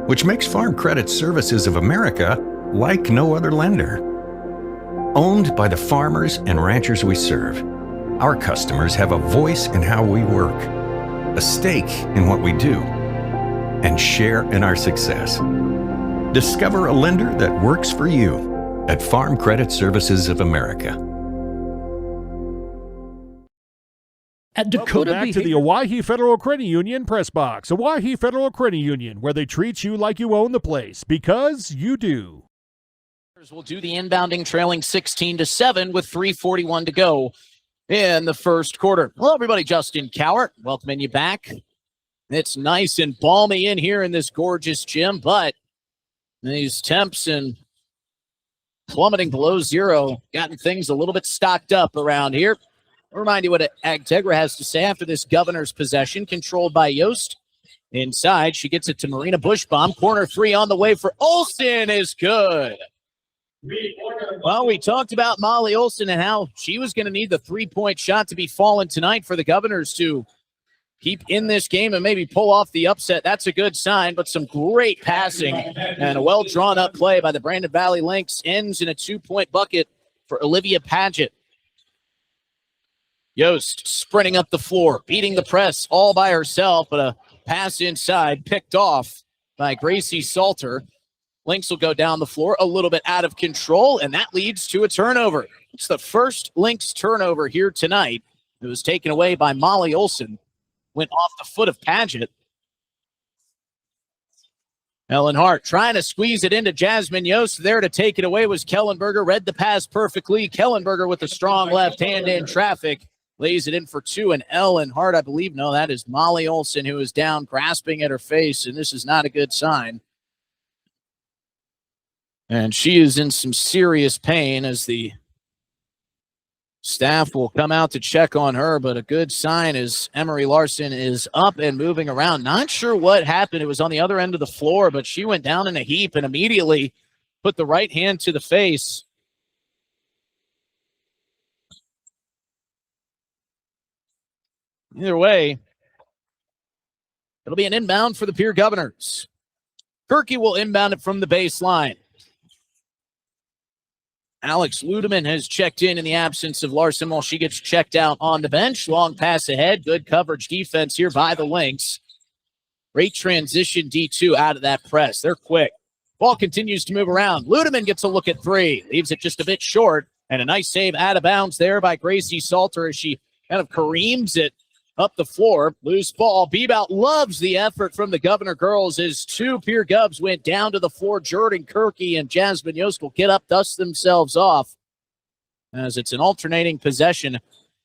which makes Farm Credit Services of America like no other lender. Owned by the farmers and ranchers we serve, our customers have a voice in how we work, a stake in what we do, and share in our success. Discover a lender that works for you at Farm Credit Services of America. At Dakota back to the Owyhee Federal Credit Union Press Box. Owyhee Federal Credit Union, where they treat you like you own the place, because you do. Will do the inbounding, trailing 16-7 with 3:41 to go in the first quarter. Hello, everybody. Justin Cowart, welcoming you back. It's nice and balmy in here in this gorgeous gym, but these temps and plummeting below zero, gotten things a little bit stocked up around here. I'll remind you what Actegra has to say after this Governor's possession, controlled by Yost. Inside, she gets it to Marina Bushbaum. Corner three on the way for Olsen is good. Well, we talked about Molly Olsen and how she was going to need the three-point shot to be falling tonight for the Governors to keep in this game and maybe pull off the upset. That's a good sign, but some great passing and a well-drawn-up play by the Brandon Valley Lynx ends in a two-point bucket for Olivia Paget. Yost sprinting up the floor, beating the press all by herself, but a pass inside picked off by Gracie Salter. Lynx will go down the floor a little bit out of control, and that leads to a turnover. It's the first Lynx turnover here tonight. It was taken away by Molly Olsen. Went off the foot of Paget. Ellen Hart trying to squeeze it into Jasmine Yost. There to take it away was Kellenberger. Read the pass perfectly. Kellenberger with a strong left hand in traffic. Lays it in for two, and Ellen Hart, I believe, no, that is Molly Olsen, who is down grasping at her face, and this is not a good sign. And she is in some serious pain as the staff will come out to check on her, but a good sign is Emery Larson is up and moving around. Not sure what happened. It was on the other end of the floor, but she went down in a heap and immediately put the right hand to the face. Either way, it'll be an inbound for the Pierre Governors. Kirky will inbound it from the baseline. Alex Ludeman has checked in the absence of Larson while she gets checked out on the bench. Long pass ahead. Good coverage defense here by the Lynx. Great transition D2 out of that press. They're quick. Ball continues to move around. Ludeman gets a look at three. Leaves it just a bit short. And a nice save out of bounds there by Gracie Salter as she kind of careens it up the floor. Loose ball. Bebout loves the effort from the Governor girls as two Pierre Govs went down to the floor. Jordan Kirky and Jasmine Yost will get up, dust themselves off as it's an alternating possession.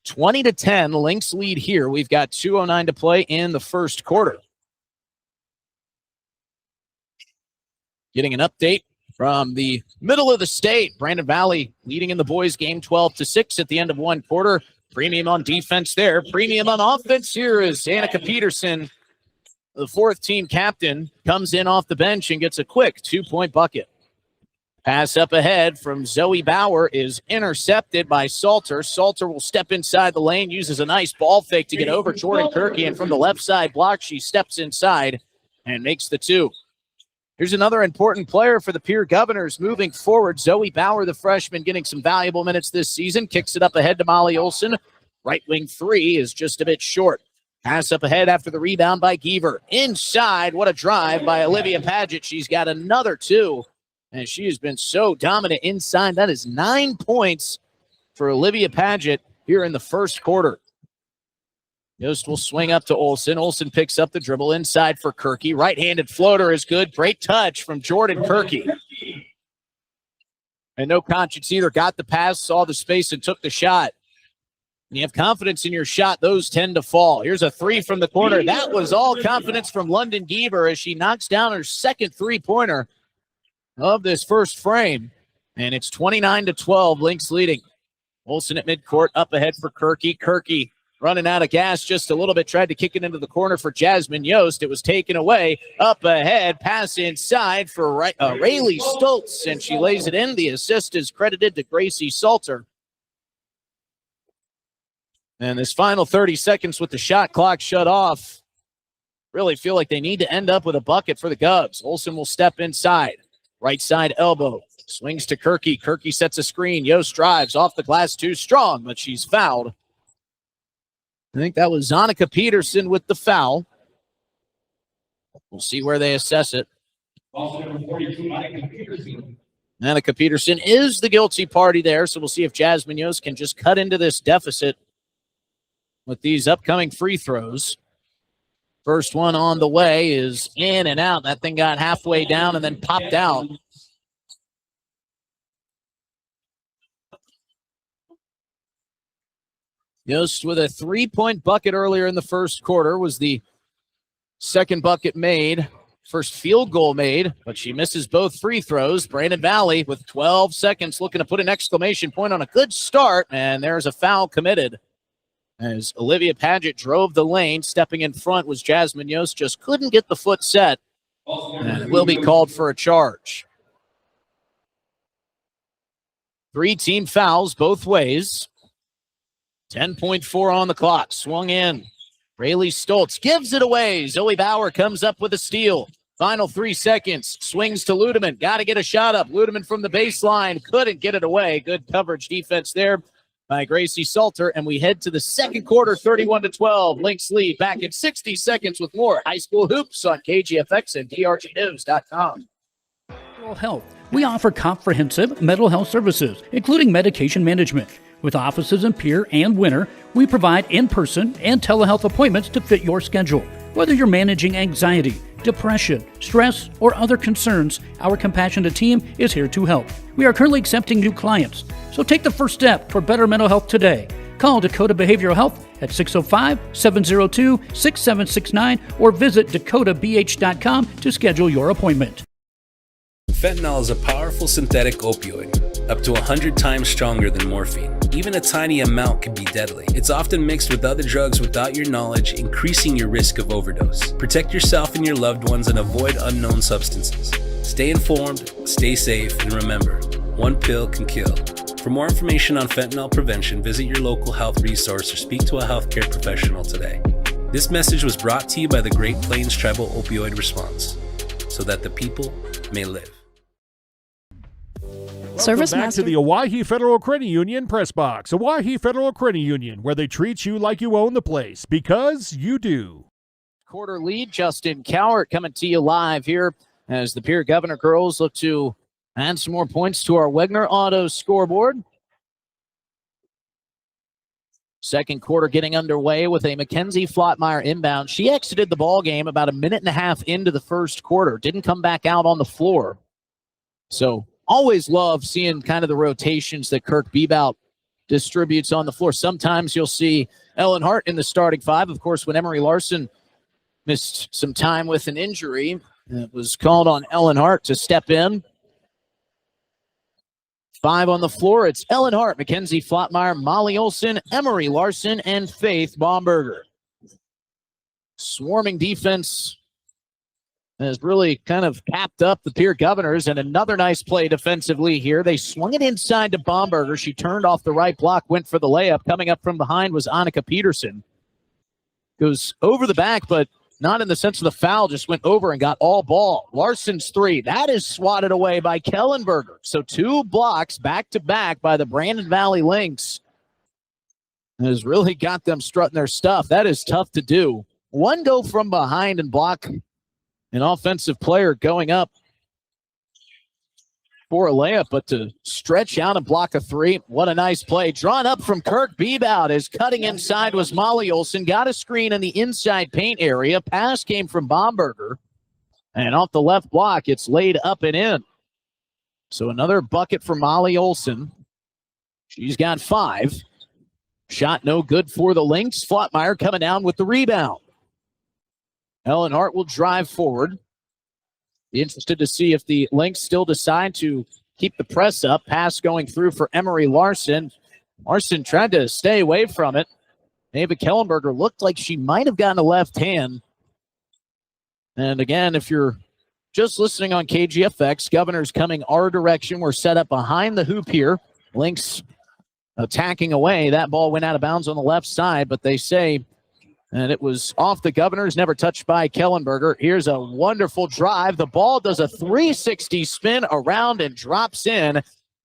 20-10, Lynx lead here. We've got 2:09 to play in the first quarter. Getting an update from the middle of the state. Brandon Valley leading in the boys game 12-6 at the end of one quarter. Premium on defense there. Premium on offense here is Annika Peterson, the fourth team captain, comes in off the bench and gets a quick 2-point bucket. Pass up ahead from Zoe Bauer is intercepted by Salter. Salter will step inside the lane, uses a nice ball fake to get over Jordan Kirky, and from the left side block, she steps inside and makes the two. Here's another important player for the Pierre Governors moving forward. Zoe Bauer, the freshman, getting some valuable minutes this season. Kicks it up ahead to Molly Olsen. Right wing three is just a bit short. Pass up ahead after the rebound by Geaver. Inside, what a drive by Olivia Paget. She's got another two, and she has been so dominant inside. That is 9 points for Olivia Paget here in the first quarter. Yost will swing up to Olsen. Olsen picks up the dribble inside for Kirky. Right-handed floater is good. Great touch from Jordan Kirky. And no conscience either. Got the pass, saw the space, and took the shot. When you have confidence in your shot, those tend to fall. Here's a three from the corner. That was all confidence from London Geaver as she knocks down her second three-pointer of this first frame. And it's 29-12, Lynx leading. Olsen at midcourt, up ahead for Kirky. Kirky running out of gas just a little bit. Tried to kick it into the corner for Jasmine Yost. It was taken away. Up ahead, pass inside for Rayleigh Stoltz, and she lays it in. The assist is credited to Gracie Salter. And this final 30 seconds with the shot clock shut off, really feel like they need to end up with a bucket for the Govs. Olsen will step inside. Right side elbow. Swings to Kirky. Kirky sets a screen. Yost drives off the glass too strong, but she's fouled. I think that was Annika Peterson with the foul. We'll see where they assess it. Annika Peterson is the guilty party there, so we'll see if Jasmine Yost can just cut into this deficit with these upcoming free throws. First one on the way is in and out. That thing got halfway down and then popped out. Yost with a 3-point bucket earlier in the first quarter, was the second bucket made, first field goal made, but she misses both free throws. Brandon Valley with 12 seconds looking to put an exclamation point on a good start, and there's a foul committed. As Olivia Paget drove the lane, stepping in front was Jasmine Yost, just couldn't get the foot set, and it will be called for a charge. 3 team fouls both ways. 10.4 on the clock. Swung in. Rayleigh Stoltz gives it away. Zoe Bauer comes up with a steal. Final 3 seconds. Swings to Ludeman. Got to get a shot up. Ludeman from the baseline. Couldn't get it away. Good coverage defense there by Gracie Salter. And we head to the second quarter, 31-12. Lynx lead back in 60 seconds with more high school hoops on KGFX and DRGnews.com. Mental health. We offer comprehensive mental health services, including medication management. With offices in Pierre and Winter, we provide in-person and telehealth appointments to fit your schedule. Whether you're managing anxiety, depression, stress, or other concerns, our compassionate team is here to help. We are currently accepting new clients, so take the first step for better mental health today. Call Dakota Behavioral Health at 605-702-6769 or visit dakotabh.com to schedule your appointment. Fentanyl is a powerful synthetic opioid, up to 100 times stronger than morphine. Even a tiny amount can be deadly. It's often mixed with other drugs without your knowledge, increasing your risk of overdose. Protect yourself and your loved ones and avoid unknown substances. Stay informed, stay safe, and remember, one pill can kill. For more information on fentanyl prevention, visit your local health resource or speak to a healthcare professional today. This message was brought to you by the Great Plains Tribal Opioid Response, so that the people may live. Welcome back to the Owyhee Federal Credit Union Press Box. Owyhee Federal Credit Union, where they treat you like you own the place, because you do. Quarter lead, Justin Cowart coming to you live here as the Pierre Governor girls look to add some more points to our Wegner Auto scoreboard. Second quarter getting underway with a Mackenzie Flottmeyer inbound. She exited the ball game about a minute and a half into the first quarter. Didn't come back out on the floor. So always love seeing kind of the rotations that Kirk Bebout distributes on the floor. Sometimes you'll see Ellen Hart in the starting five. Of course, when Emery Larson missed some time with an injury, it was called on Ellen Hart to step in. 5 on the floor. It's Ellen Hart, Mackenzie Flottmeyer, Molly Olson, Emery Larson, and Faith Baumberger. Swarming defense has really kind of capped up the Pierre Governors, and another nice play defensively here. They swung it inside to Baumberger. She turned off the right block, went for the layup. Coming up from behind was Annika Peterson. Goes over the back, but not in the sense of the foul, just went over and got all ball. Larson's 3. That is swatted away by Kellenberger. So 2 blocks back-to-back by the Brandon Valley Lynx. Has really got them strutting their stuff. That is tough to do. One go from behind and block an offensive player going up for a layup, but to stretch out and block a 3, what a nice play. Drawn up from Kirk Bebout as cutting inside was Molly Olson. Got a screen in the inside paint area. Pass came from Baumberger. And off the left block, it's laid up and in. So another bucket for Molly Olson. She's got 5. Shot no good for the Lynx. Flottmeyer coming down with the rebound. Ellen Hart will drive forward. Be interested to see if the Lynx still decide to keep the press up. Pass going through for Emery Larson. Larson tried to stay away from it. Ava Kellenberger looked like she might have gotten a left hand. And again, if you're just listening on KGFX, Governors coming our direction. We're set up behind the hoop here. Lynx attacking away. That ball went out of bounds on the left side, but they say and it was off the Governors, never touched by Kellenberger. Here's a wonderful drive. The ball does a 360 spin around and drops in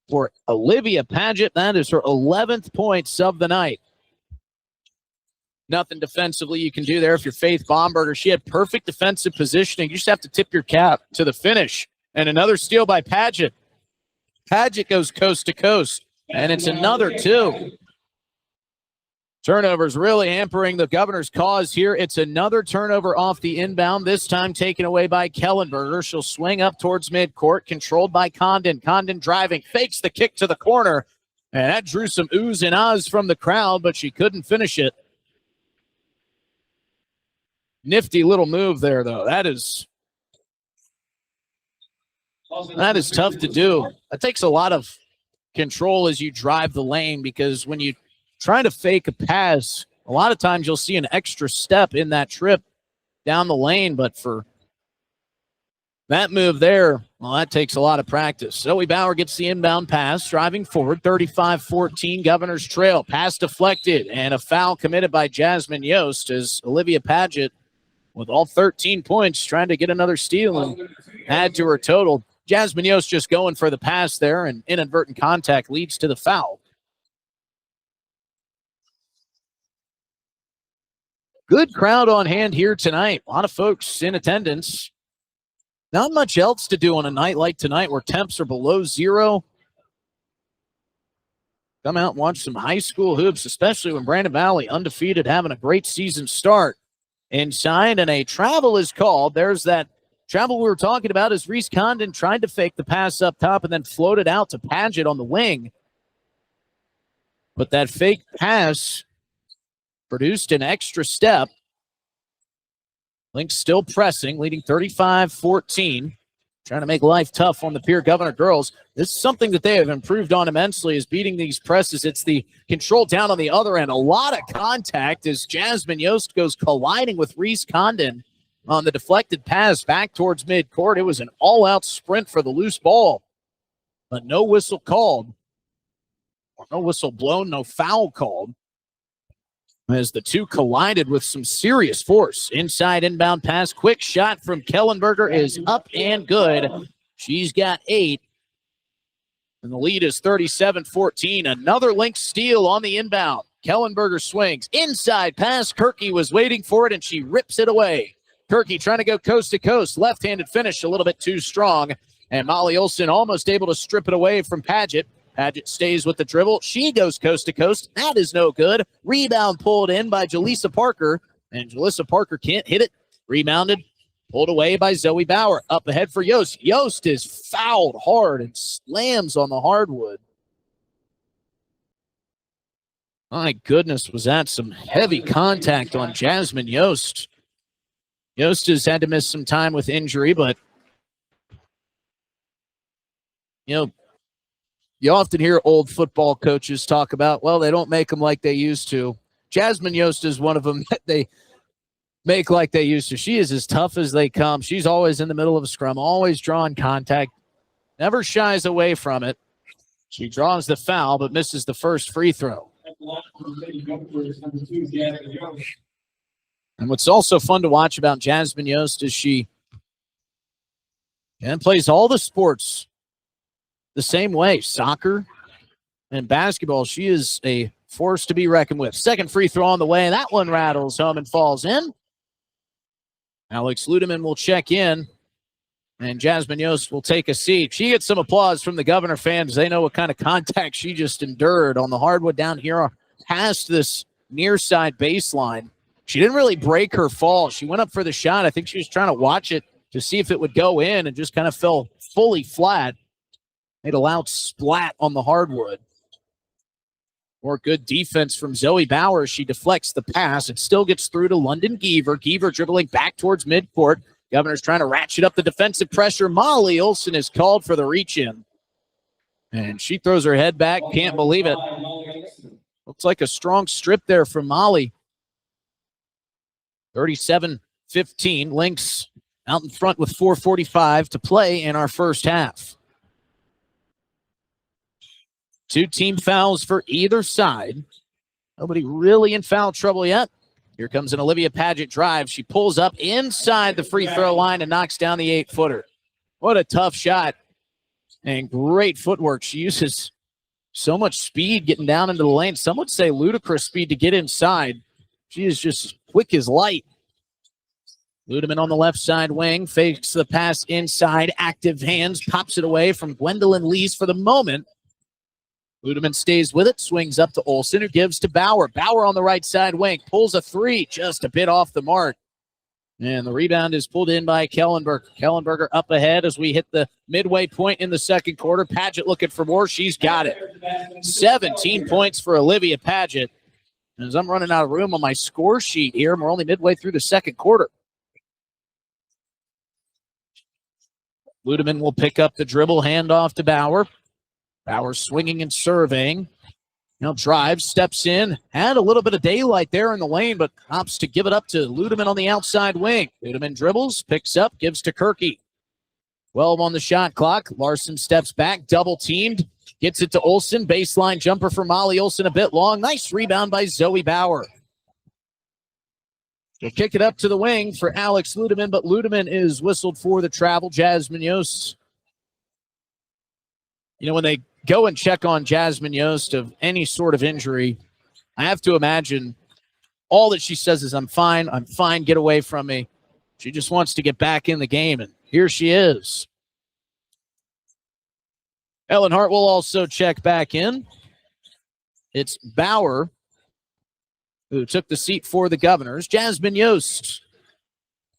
for Olivia Paget. That is her 11th points of the night. Nothing defensively you can do there if you're Faith Baumberger. She had perfect defensive positioning. You just have to tip your cap to the finish. And another steal by Paget. Paget goes coast to coast. And it's another two. Turnovers really hampering the Governors' cause here. It's another turnover off the inbound, this time taken away by Kellenberger. She'll swing up towards midcourt, controlled by Condon. Condon driving, fakes the kick to the corner. And that drew some oohs and ahs from the crowd, but she couldn't finish it. Nifty little move there, though. That is tough to do. That takes a lot of control as you drive the lane, because when you try to fake a pass, a lot of times you'll see an extra step in that trip down the lane, but for that move there, well, that takes a lot of practice. Zoe Bauer gets the inbound pass, driving forward, 35-14, Governors trail. Pass deflected, and a foul committed by Jasmine Yost as Olivia Paget, with all 13 points, trying to get another steal and add to her total. Jasmine Yost just going for the pass there, and inadvertent contact leads to the foul. Good crowd on hand here tonight. A lot of folks in attendance. Not much else to do on a night like tonight where temps are below zero. Come out and watch some high school hoops, especially when Brandon Valley undefeated, having a great season start. Inside, and a travel is called. There's that travel we were talking about as Reese Condon tried to fake the pass up top and then floated out to Paget on the wing. But that fake pass produced an extra step. Lynx still pressing, leading 35-14. Trying to make life tough on the Pierre Governor girls. This is something that they have improved on immensely, is beating these presses. It's the control down on the other end. A lot of contact as Jasmine Yost goes colliding with Reese Condon on the deflected pass back towards midcourt. It was an all-out sprint for the loose ball, but no whistle called. Or no whistle blown, no foul called, as the two collided with some serious force. Inside inbound pass, quick shot from Kellenberger is up and good. She's got 8. And the lead is 37-14. Another Lynx steal on the inbound. Kellenberger swings. Inside pass, Kirky was waiting for it, and she rips it away. Kirky trying to go coast to coast. Left-handed finish, a little bit too strong. And Molly Olson almost able to strip it away from Paget. Paget stays with the dribble. She goes coast to coast. That is no good. Rebound pulled in by Jalissa Parker, and Jalissa Parker can't hit it. Rebounded, pulled away by Zoe Bauer. Up ahead for Yost. Yost is fouled hard and slams on the hardwood. My goodness, was that some heavy contact on Jasmine Yost. Yost has had to miss some time with injury, but, you know, you often hear old football coaches talk about, well, they don't make them like they used to. Jasmine Yost is one of them that they make like they used to. She is as tough as they come. She's always in the middle of a scrum, always drawing contact, never shies away from it. She draws the foul, but misses the first free throw. And what's also fun to watch about Jasmine Yost is she plays all the sports the same way, soccer and basketball. She is a force to be reckoned with. Second free throw on the way. That one rattles home and falls in. Alex Ludeman will check in, and Jasmine Yost will take a seat. She gets some applause from the Governor fans. They know what kind of contact she just endured on the hardwood down here past this near side baseline. She didn't really break her fall. She went up for the shot. I think she was trying to watch it to see if it would go in, and just kind of fell fully flat. Made a loud splat on the hardwood. More good defense from Zoe Bauer. She deflects the pass. It still gets through to London Geaver. Geaver dribbling back towards midcourt. Governor's trying to ratchet up the defensive pressure. Molly Olson is called for the reach-in. And she throws her head back. Can't believe it. Looks like a strong strip there from Molly. 37-15. Lynx out in front with 4:45 to play in our first half. 2 team fouls for either side. Nobody really in foul trouble yet. Here comes an Olivia Paget drive. She pulls up inside the free throw line and knocks down the 8-footer. What a tough shot and great footwork. She uses so much speed getting down into the lane. Some would say ludicrous speed to get inside. She is just quick as light. Ludeman on the left side wing, fakes the pass inside, active hands, pops it away from Gwendolyn Lees for the moment. Ludeman stays with it, swings up to Olsen, who gives to Bauer. Bauer on the right side wing, pulls a 3, just a bit off the mark. And the rebound is pulled in by Kellenberger. Kellenberger up ahead as we hit the midway point in the second quarter. Paget looking for more. She's got it. 17 points for Olivia Paget. As I'm running out of room on my score sheet here, we're only midway through the second quarter. Ludeman will pick up the dribble, handoff to Bauer. Bauer swinging and surveying. Now drives, steps in, had a little bit of daylight there in the lane, but opts to give it up to Ludeman on the outside wing. Ludeman dribbles, picks up, gives to Kirky. 12 on the shot clock. Larson steps back, double teamed, gets it to Olsen. Baseline jumper for Molly Olsen, a bit long. Nice rebound by Zoe Bauer. We'll kick it up to the wing for Alex Ludeman, but Ludeman is whistled for the travel. Jasmine Yost. You know, when they go and check on Jasmine Yost of any sort of injury, I have to imagine all that she says is, I'm fine, get away from me. She just wants to get back in the game, and here she is. Ellen Hart will also check back in. It's Bauer who took the seat for the Governors. Jasmine Yost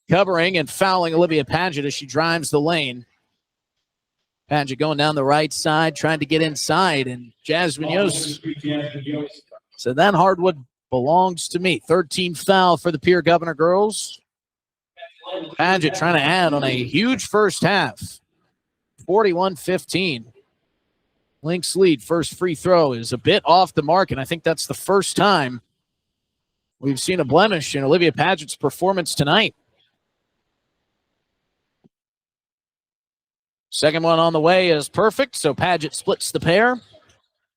covering and fouling Olivia Paget as she drives the lane. Paget going down the right side, trying to get inside, and Jasmine Yost said that hardwood belongs to me. 13 foul for the Pierre Governor girls. Paget trying to add on a huge first half. 41-15. Lynx lead. First free throw is a bit off the mark, and I think that's the first time we've seen a blemish in Olivia Paget's performance tonight. Second one on the way is perfect, so Paget splits the pair.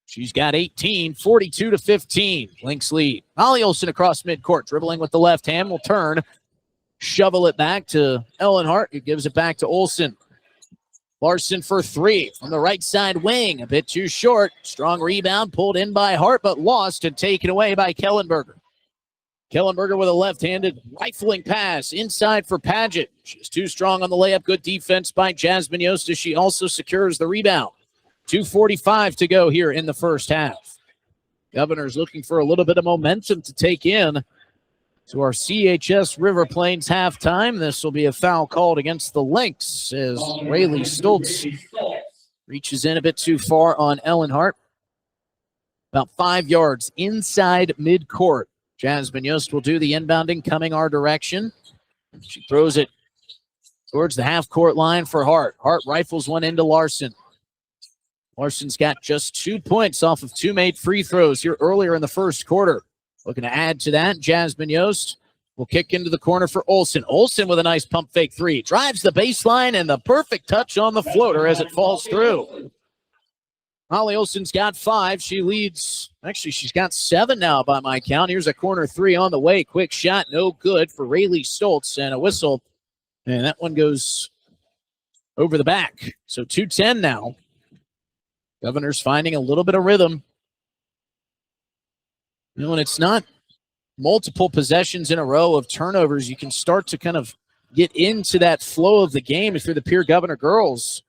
She's got 18, 42-15. Lynx lead. Molly Olsen across midcourt, dribbling with the left hand, will turn, shovel it back to Ellen Hart, who gives it back to Olsen. Larson for 3 from the right side wing, a bit too short. Strong rebound, pulled in by Hart, but lost and taken away by Kellenberger. Kellenberger with a left-handed rifling pass inside for Paget. She's too strong on the layup. Good defense by Jasmine Yost as she also secures the rebound. 2:45 to go here in the first half. Governors looking for a little bit of momentum to take in to our CHS River Plains halftime. This will be a foul called against the Lynx as Rayleigh Stoltz reaches in a bit too far on Ellen Hart. About 5 yards inside midcourt. Jasmine Yost will do the inbounding coming our direction. She throws it towards the half-court line for Hart. Hart rifles one into Larson. Larson's got just 2 points off of 2 made free throws here earlier in the first quarter. Looking to add to that, Jasmine Yost will kick into the corner for Olsen. Olsen with a nice pump fake 3. Drives the baseline and the perfect touch on the floater as it falls through. Molly Olsen's got 5. She leads. Actually, she's got 7 now by my count. Here's a corner 3 on the way. Quick shot, no good for Rayleigh Stoltz, and a whistle. And that one goes over the back. So 2:10 now. Governors finding a little bit of rhythm. You know, when it's not multiple possessions in a row of turnovers, you can start to kind of get into that flow of the game if you're the Pierre Governor girls.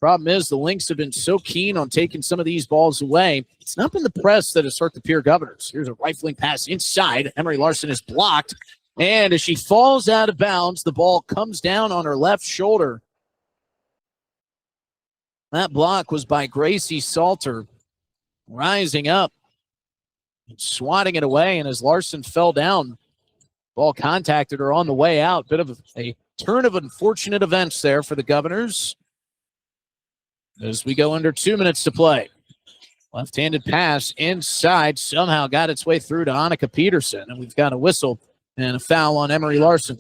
Problem is, the Lynx have been so keen on taking some of these balls away. It's not been the press that has hurt the Pierre Governors. Here's a rifling pass inside. Emery Larson is blocked. And as she falls out of bounds, the ball comes down on her left shoulder. That block was by Gracie Salter, rising up, swatting it away. And as Larson fell down, ball contacted her on the way out. Bit of a turn of unfortunate events there for the Governors. As we go under 2 minutes to play. Left-handed pass inside somehow got its way through to Annika Peterson, and we've got a whistle And a foul on Emery Larson.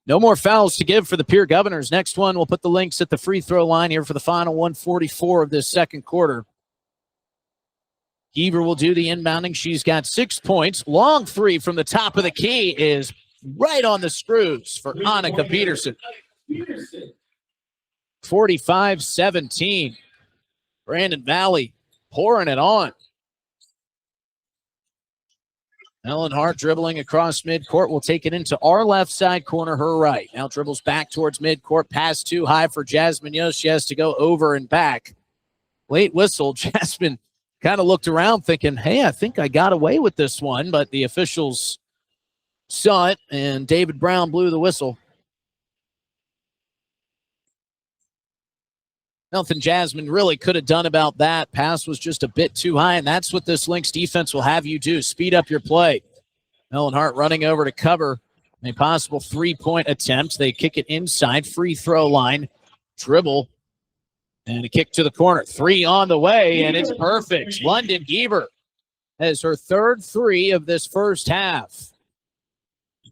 No more fouls to give for the Pierre Governors. Next one, we'll put the Lynx at the free throw line here for the final 1:44 of this second quarter. Geber will do the inbounding. She's got 6 points. Long three from the top of the key is right on the screws for Annika Peterson. 45-17. Brandon Valley pouring it on. Ellen Hart dribbling across midcourt will take it into our left side corner, her right. Now dribbles back towards midcourt. Pass too high for Jasmine Yost. She has to go over and back. Late whistle. Jasmine kind of looked around thinking, hey, I think I got away with this one. But the officials saw it, and David Brown blew the whistle. Nothing Jasmine really could have done about that. Pass was just a bit too high, and that's what this Lynx defense will have you do. Speed up your play. Ellen Hart running over to cover a possible three-point attempt. They kick it inside, free throw line, dribble, and a kick to the corner. Three on the way, and it's perfect. London Geber has her third three of this first half.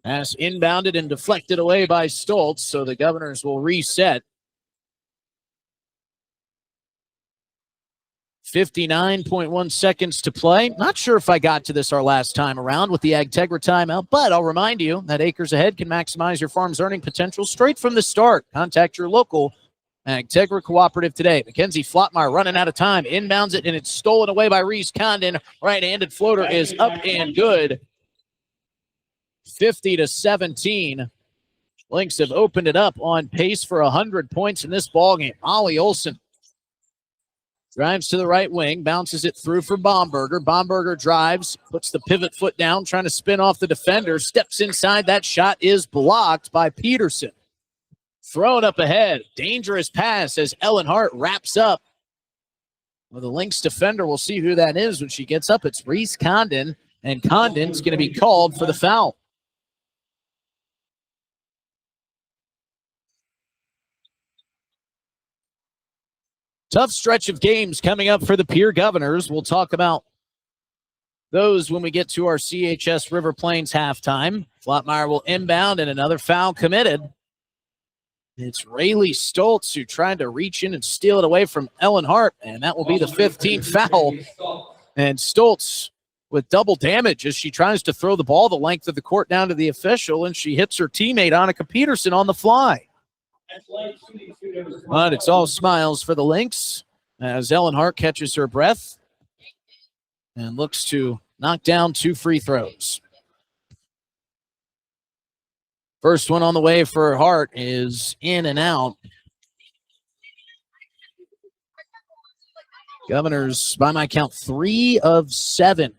Pass inbounded and deflected away by Stoltz, so the Governors will reset. 59.1 seconds to play. Not sure if I got to this our last time around with the Agtegra timeout, but I'll remind you that Acres Ahead can maximize your farm's earning potential straight from the start. Contact your local Agtegra Cooperative today. Mackenzie Flotmeyer running out of time. Inbounds it, and it's stolen away by Reese Condon. Right-handed floater is up and good. 50-17. Lynx have opened it up on pace for 100 points in this ballgame. Ollie Olsen drives to the right wing, bounces it through for Bomberger. Bomberger drives, puts the pivot foot down, trying to spin off the defender, steps inside. That shot is blocked by Peterson. Thrown up ahead. Dangerous pass as Ellen Hart wraps up. Well, the Lynx defender, we'll see who that is when she gets up. It's Reese Condon, and Condon's going to be called for the foul. Tough stretch of games coming up for the Pierre Governors. We'll talk about those when we get to our CHS River Plains halftime. Flotmeyer will inbound, and another foul committed. It's Rayleigh Stoltz who tried to reach in and steal it away from Ellen Hart, and that will be the 15th foul. And Stoltz with double damage as she tries to throw the ball the length of the court down to the official, and she hits her teammate Annika Peterson on the fly. But it's all smiles for the Lynx as Ellen Hart catches her breath and looks to knock down two free throws. First one on the way for Hart is in and out. Governors, by my count, 3 of 7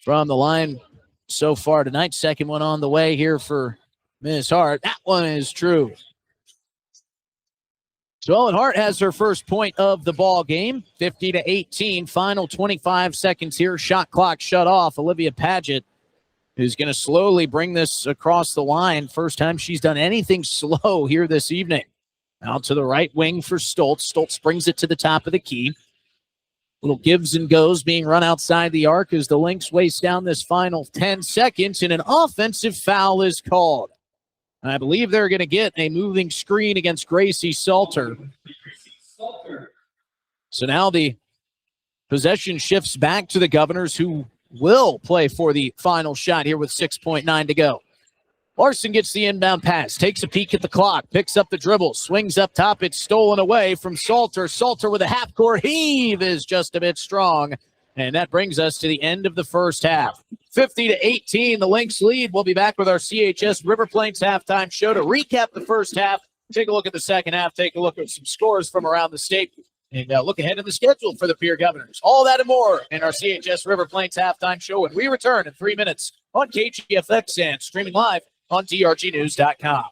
from the line so far tonight. Second one on the way here for Ms. Hart. That one is true. So Ellen Hart has her first point of the ball game. 50-18. Final 25 seconds here. Shot clock shut off. Olivia Paget is going to slowly bring this across the line. First time she's done anything slow here this evening. Out to the right wing for Stoltz. Stoltz brings it to the top of the key. Little gives and goes being run outside the arc as the Lynx waste down this final 10 seconds, and an offensive foul is called. I believe they're going to get a moving screen against Gracie Salter. So now the possession shifts back to the Governors, who will play for the final shot here with 6.9 to go. Larson gets the inbound pass, takes a peek at the clock, picks up the dribble, swings up top. It's stolen away from Salter. Salter with a half-court heave is just a bit strong. And that brings us to the end of the first half. 50-18, the Lynx lead. We'll be back with our CHS River Plains halftime show to recap the first half, take a look at the second half, take a look at some scores from around the state, and look ahead at the schedule for the Pierre Governors. All that and more in our CHS River Plains halftime show when we return in 3 minutes on KGFX and streaming live on drgnews.com.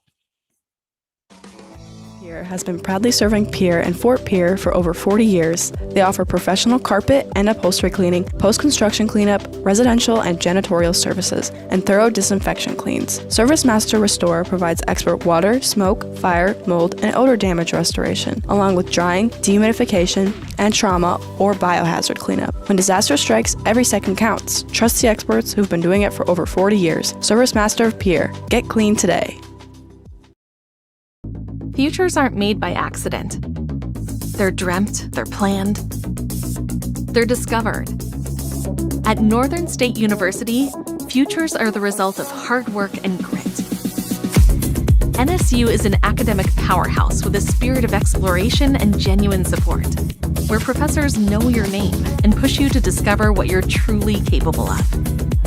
Pierre has been proudly serving Pierre and Fort Pierre for over 40 years. They offer professional carpet and upholstery cleaning, post-construction cleanup, residential and janitorial services, and thorough disinfection cleans. ServiceMaster Restore provides expert water, smoke, fire, mold, and odor damage restoration, along with drying, dehumidification, and trauma or biohazard cleanup. When disaster strikes, every second counts. Trust the experts who've been doing it for over 40 years. ServiceMaster of Pierre. Get clean today. Futures aren't made by accident. They're dreamt, they're planned, they're discovered. At Northern State University, futures are the result of hard work and grit. NSU is an academic powerhouse with a spirit of exploration and genuine support, where professors know your name and push you to discover what you're truly capable of.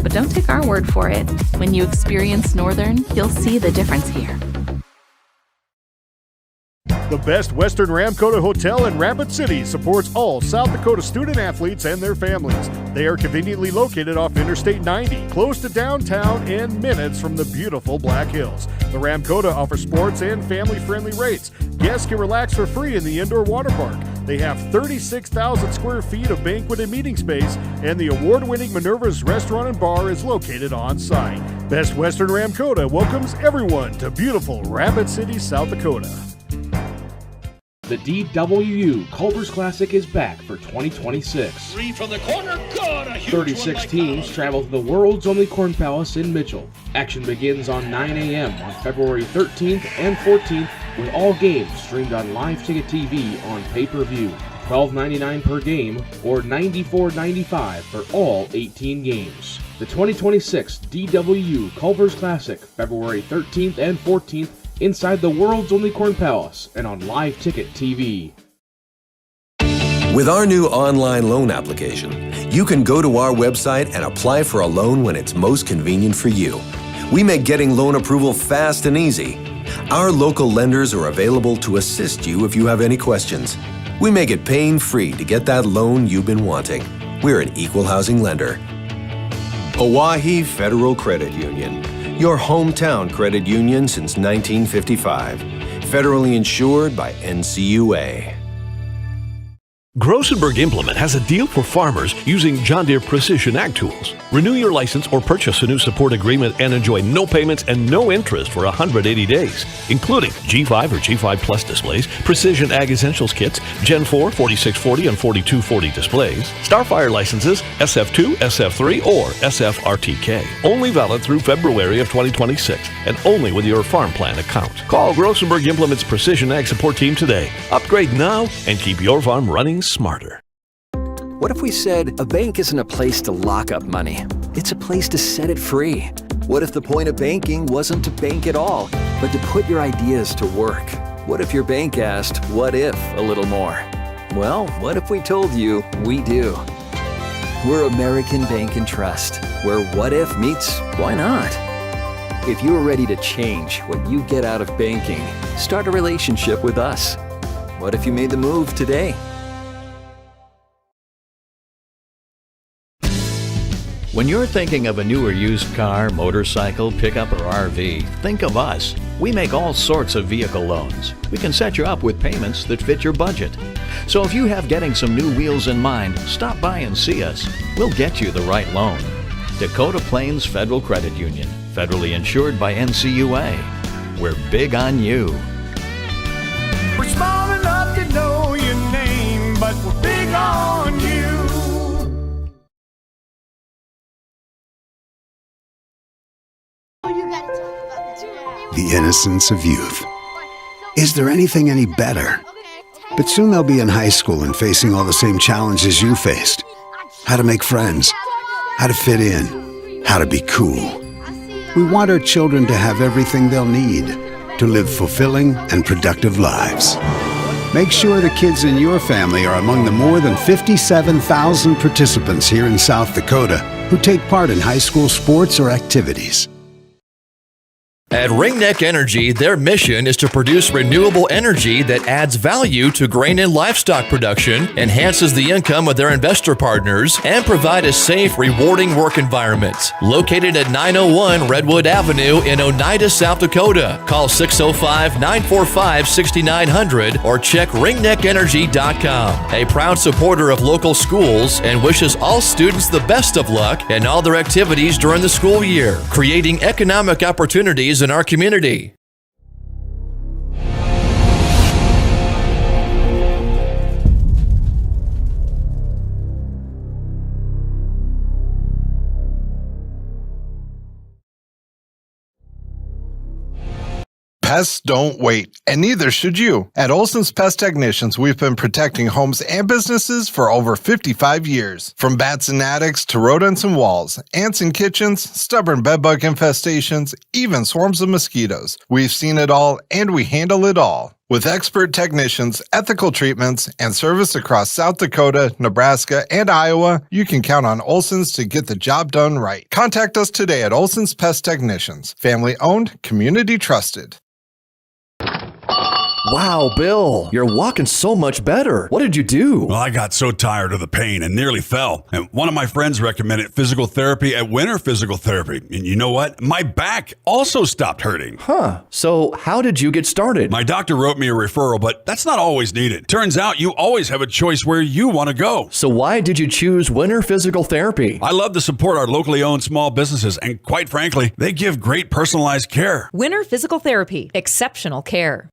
But don't take our word for it. When you experience Northern, you'll see the difference here. The Best Western Ramkota Hotel in Rapid City supports all South Dakota student athletes and their families. They are conveniently located off Interstate 90, close to downtown and minutes from the beautiful Black Hills. The Ramkota offers sports and family-friendly rates. Guests can relax for free in the indoor water park. They have 36,000 square feet of banquet and meeting space, and the award-winning Minerva's Restaurant and Bar is located on site. Best Western Ramkota welcomes everyone to beautiful Rapid City, South Dakota. The DWU Culver's Classic is back for 2026. Three from the corner, good! A huge 36 teams travel to the world's only Corn Palace in Mitchell. Action begins on 9 a.m. on February 13th and 14th, with all games streamed on Live Ticket TV on pay-per-view. $12.99 per game or $94.95 for all 18 games. The 2026 DWU Culver's Classic, February 13th and 14th, inside the world's only Corn Palace and on Live Ticket TV. With our new online loan application, you can go to our website and apply for a loan when it's most convenient for you. We make getting loan approval fast and easy. Our local lenders are available to assist you if you have any questions. We make it pain-free to get that loan you've been wanting. We're an equal housing lender. Owyhee Federal Credit Union. Your hometown credit union since 1955. Federally insured by NCUA. Grossenberg Implement has a deal for farmers using John Deere Precision Ag Tools. Renew your license or purchase a new support agreement and enjoy no payments and no interest for 180 days, including G5 or G5 Plus displays, Precision Ag Essentials kits, Gen 4, 4640 and 4240 displays, Starfire licenses, SF2, SF3, or SFRTK. Only valid through February of 2026 and only with your farm plan account. Call Grossenberg Implement's Precision Ag support team today. Upgrade now and keep your farm running smarter. What if we said a bank isn't a place to lock up money? It's a place to set it free. What if the point of banking wasn't to bank at all, but to put your ideas to work? What if your bank asked, what if a little more? Well, what if we told you we do? We're American Bank and Trust, where what if meets why not? If you're ready to change what you get out of banking, start a relationship with us. What if you made the move today? When you're thinking of a new or used car, motorcycle, pickup, or RV, think of us. We make all sorts of vehicle loans. We can set you up with payments that fit your budget. So if you have getting some new wheels in mind, stop by and see us. We'll get you the right loan. Dakota Plains Federal Credit Union, federally insured by NCUA. We're big on you. We're small enough to know your name, but we're big on you. The innocence of youth. Is there anything any better? But soon they'll be in high school and facing all the same challenges you faced. How to make friends, how to fit in, how to be cool. We want our children to have everything they'll need to live fulfilling and productive lives. Make sure the kids in your family are among the more than 57,000 participants here in South Dakota who take part in high school sports or activities. At Ringneck Energy, their mission is to produce renewable energy that adds value to grain and livestock production, enhances the income of their investor partners, and provide a safe, rewarding work environment. Located at 901 Redwood Avenue in Oneida, South Dakota. Call 605-945-6900 or check ringneckenergy.com. A proud supporter of local schools and wishes all students the best of luck in all their activities during the school year, creating economic opportunities in our community. Pests don't wait, and neither should you. At Olson's Pest Technicians, we've been protecting homes and businesses for over 55 years. From bats in attics to rodents in walls, ants in kitchens, stubborn bedbug infestations, even swarms of mosquitoes. We've seen it all, and we handle it all. With expert technicians, ethical treatments, and service across South Dakota, Nebraska, and Iowa, you can count on Olson's to get the job done right. Contact us today at Olson's Pest Technicians. Family owned, community trusted. Wow, Bill, you're walking so much better. What did you do? Well, I got so tired of the pain and nearly fell. And one of my friends recommended physical therapy at Winter Physical Therapy. And you know what? My back also stopped hurting. Huh. So how did you get started? My doctor wrote me a referral, but that's not always needed. Turns out you always have a choice where you want to go. So why did you choose Winter Physical Therapy? I love to support our locally owned small businesses, and quite frankly, they give great personalized care. Winter Physical Therapy. Exceptional care.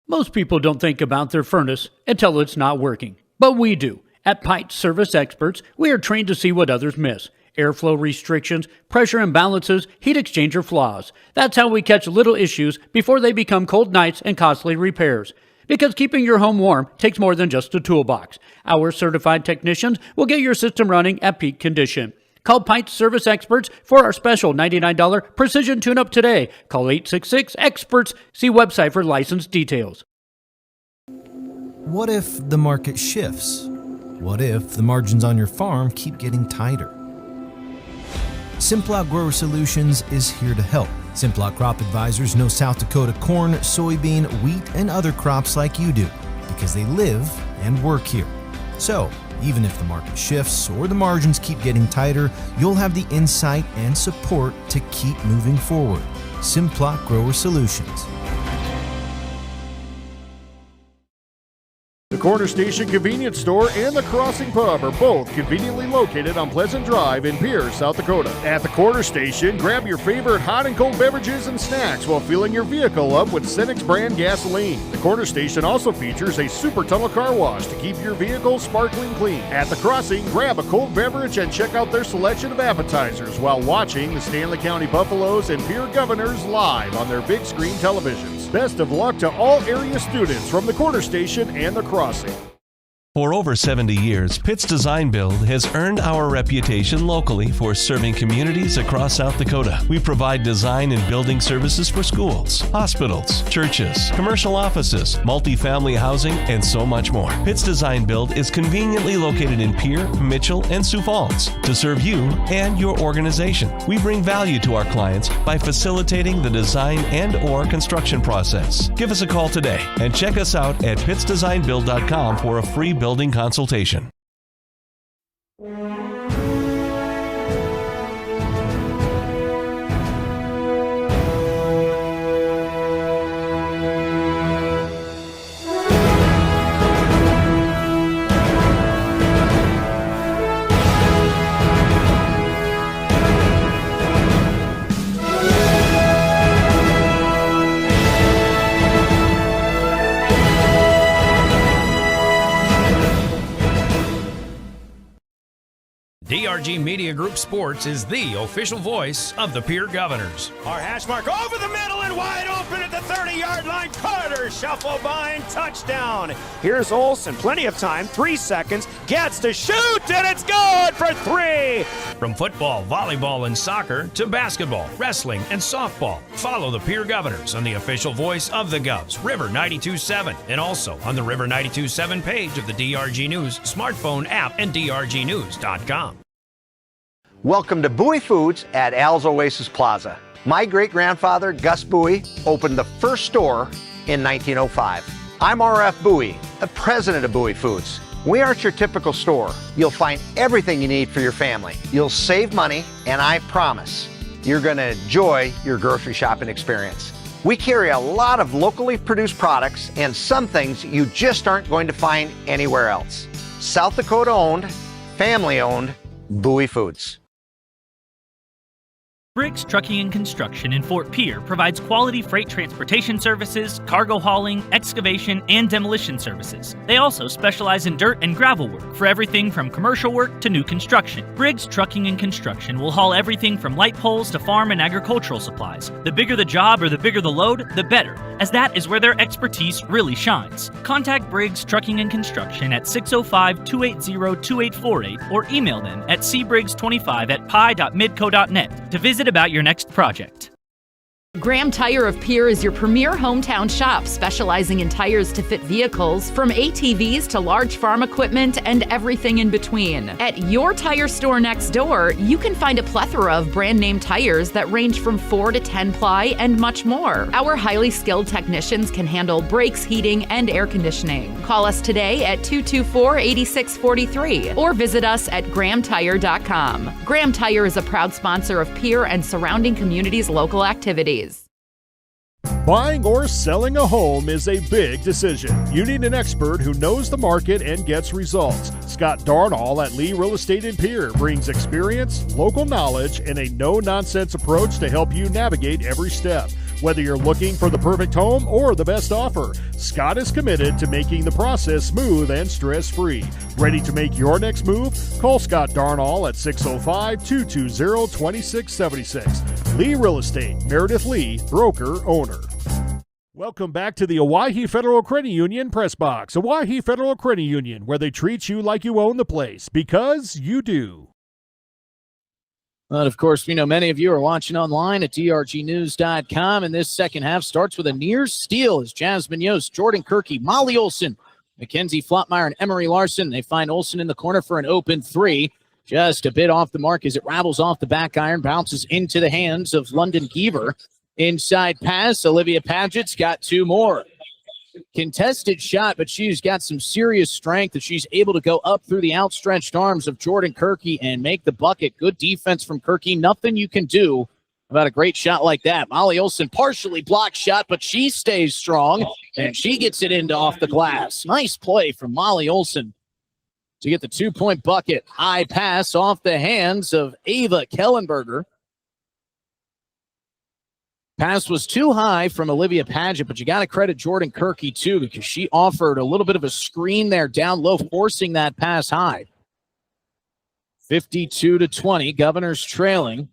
Most people don't think about their furnace until it's not working, but we do. At Pipe Service Experts, we are trained to see what others miss. Airflow restrictions, pressure imbalances, heat exchanger flaws. That's how we catch little issues before they become cold nights and costly repairs. Because keeping your home warm takes more than just a toolbox. Our certified technicians will get your system running at peak condition. Call Pipe Service Experts for our special $99 precision tune-up today. Call 866-EXPERTS. See website for license details. What if the market shifts? What if the margins on your farm keep getting tighter? Simplot Grower Solutions is here to help. Simplot Crop Advisors know South Dakota corn, soybean, wheat, and other crops like you do because they live and work here. So, even if the market shifts or the margins keep getting tighter, you'll have the insight and support to keep moving forward. Simplot Grower Solutions. The Corner Station Convenience Store and the Crossing Pub are both conveniently located on Pleasant Drive in Pierre, South Dakota. At the Corner Station, grab your favorite hot and cold beverages and snacks while filling your vehicle up with Cenex brand gasoline. The Corner Station also features a super tunnel car wash to keep your vehicle sparkling clean. At the Crossing, grab a cold beverage and check out their selection of appetizers while watching the Stanley County Buffaloes and Pierre Governors live on their big screen televisions. Best of luck to all area students from the Corner Station and the Crossing. For over 70 years, Pitt's Design Build has earned our reputation locally for serving communities across South Dakota. We provide design and building services for schools, hospitals, churches, commercial offices, multifamily housing, and so much more. Pitt's Design Build is conveniently located in Pierre, Mitchell, and Sioux Falls to serve you and your organization. We bring value to our clients by facilitating the design and/or construction process. Give us a call today and check us out at pittsdesignbuild.com for a free building consultation. DRG Media Group Sports is the official voice of the Pierre Governors. Our hash mark over the middle and wide open at the 30-yard line. Carter shuffle by and touchdown. Here's Olson, plenty of time, 3 seconds, gets to shoot, and it's good for 3. From football, volleyball, and soccer to basketball, wrestling, and softball, follow the Pierre Governors on the official voice of the Govs, River 92.7, and also on the River 92.7 page of the DRG News smartphone app and drgnews.com. Welcome to Bowie Foods at Al's Oasis Plaza. My great-grandfather, Gus Bowie, opened the first store in 1905. I'm R.F. Bowie, the president of Bowie Foods. We aren't your typical store. You'll find everything you need for your family. You'll save money, and I promise you're going to enjoy your grocery shopping experience. We carry a lot of locally produced products and some things you just aren't going to find anywhere else. South Dakota owned, family owned, Bowie Foods. Briggs Trucking and Construction in Fort Pierre provides quality freight transportation services, cargo hauling, excavation, and demolition services. They also specialize in dirt and gravel work for everything from commercial work to new construction. Briggs Trucking and Construction will haul everything from light poles to farm and agricultural supplies. The bigger the job or the bigger the load, the better, as that is where their expertise really shines. Contact Briggs Trucking and Construction at 605-280-2848 or email them at cbriggs25@pi.midco.net to visit about your next project. Graham Tire of Pierre is your premier hometown shop, specializing in tires to fit vehicles, from ATVs to large farm equipment and everything in between. At your tire store next door, you can find a plethora of brand name tires that range from 4 to 10 ply and much more. Our highly skilled technicians can handle brakes, heating, and air conditioning. Call us today at 224-8643 or visit us at grahamtire.com. Graham Tire is a proud sponsor of Pierre and surrounding communities' local activities. Buying or selling a home is a big decision. You need an expert who knows the market and gets results. Scott Darnall at Lee Real Estate in Pierre brings experience, local knowledge, and a no-nonsense approach to help you navigate every step. Whether you're looking for the perfect home or the best offer, Scott is committed to making the process smooth and stress-free. Ready to make your next move? Call Scott Darnall at 605-220-2676. Lee Real Estate, Meredith Lee, broker, owner. Welcome back to the Owyhee Federal Credit Union Press Box. Owyhee Federal Credit Union, where they treat you like you own the place, because you do. And of course, we know many of you are watching online at drgnews.com, and this second half starts with a near steal as Jasmine Yost, Jordan Kirky, Molly Olson, Mackenzie Flotmeyer, and Emery Larson. They find Olson in the corner for an open three. Just a bit off the mark as it ravels off the back iron, bounces into the hands of London Geaver. Inside pass, Olivia Paget's got two more. Contested shot, but she's got some serious strength that she's able to go up through the outstretched arms of Jordan Kirky and make the bucket. Good defense from Kirky. Nothing you can do about a great shot like that. Molly Olson partially blocked shot, but she stays strong, and she gets it into off the glass. Nice play from Molly Olson to get the 2-point bucket. High pass off the hands of Ava Kellenberger. Pass was too high from Olivia Paget, but you got to credit Jordan Kirky, too, because she offered a little bit of a screen there down low, forcing that pass high. 52-20, Governors trailing.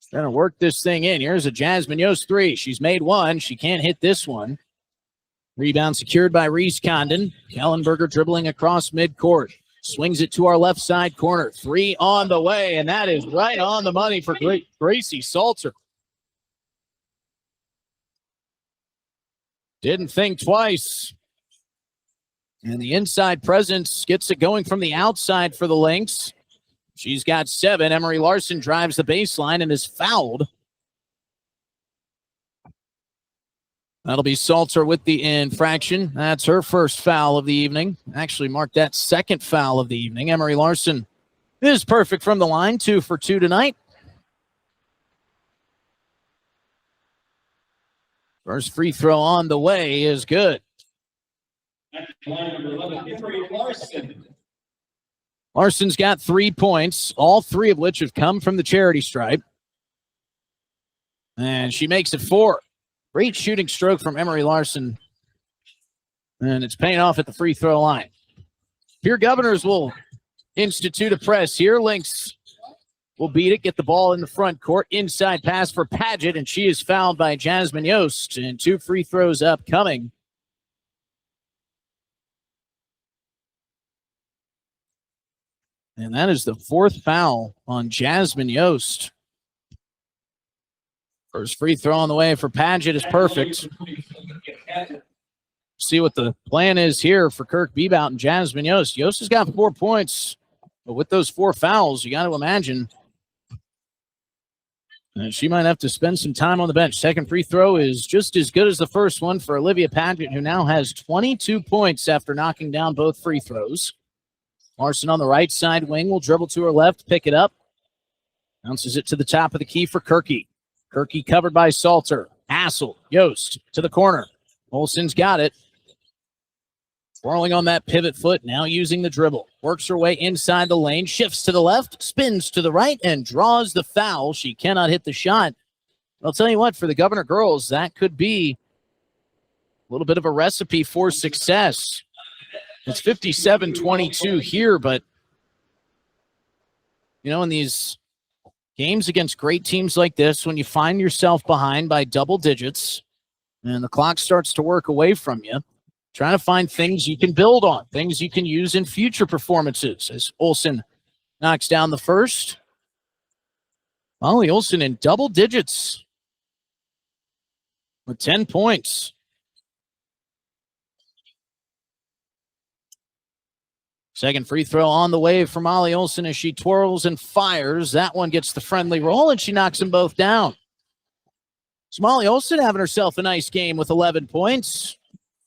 Trying to work this thing in. Here's a Jasmine Yost three. She's made one. She can't hit this one. Rebound secured by Reese Condon. Kellenberger dribbling across midcourt. Swings it to our left side corner. Three on the way, and that is right on the money for Gracie Salter. Didn't think twice. And the inside presence gets it going from the outside for the Lynx. She's got 7. Emery Larson drives the baseline and is fouled. That'll be Salter with the infraction. That's her first foul of the evening. Actually marked that second foul of the evening. Emery Larson is perfect from the line. 2 for 2 tonight. First free throw on the way is good. Larson's got 3 points, all 3 of which have come from the charity stripe. And she makes it 4. Great shooting stroke from Emery Larson. And it's paying off at the free throw line. Pierre Governors will institute a press here. Lynx will beat it, get the ball in the front court. Inside pass for Paget, and she is fouled by Jasmine Yost. And 2 free throws upcoming. And that is the 4th foul on Jasmine Yost. First free throw on the way for Paget is perfect. See what the plan is here for Kirk Bebout and Jasmine Yost. Yost has got 4 points, but with those 4 fouls, you got to imagine And she might have to spend some time on the bench. Second free throw is just as good as the first one for Olivia Paget, who now has 22 points after knocking down both free throws. Larson on the right side wing will dribble to her left, pick it up. Bounces it to the top of the key for Kirky. Kirky covered by Salter. Hassel, Yost to the corner. Olsen's got it. Twirling on that pivot foot, now using the dribble. Works her way inside the lane, shifts to the left, spins to the right, and draws the foul. She cannot hit the shot. I'll tell you what, for the Governor girls, that could be a little bit of a recipe for success. It's 57-22 here, but, in these games against great teams like this, when you find yourself behind by double digits and the clock starts to work away from you, trying to find things you can build on, things you can use in future performances. As Olsen knocks down the first. Molly Olsen in double digits with 10 points. Second free throw on the way for Molly Olsen as she twirls and fires. That one gets the friendly roll, and she knocks them both down. So Molly Olsen having herself a nice game with 11 points.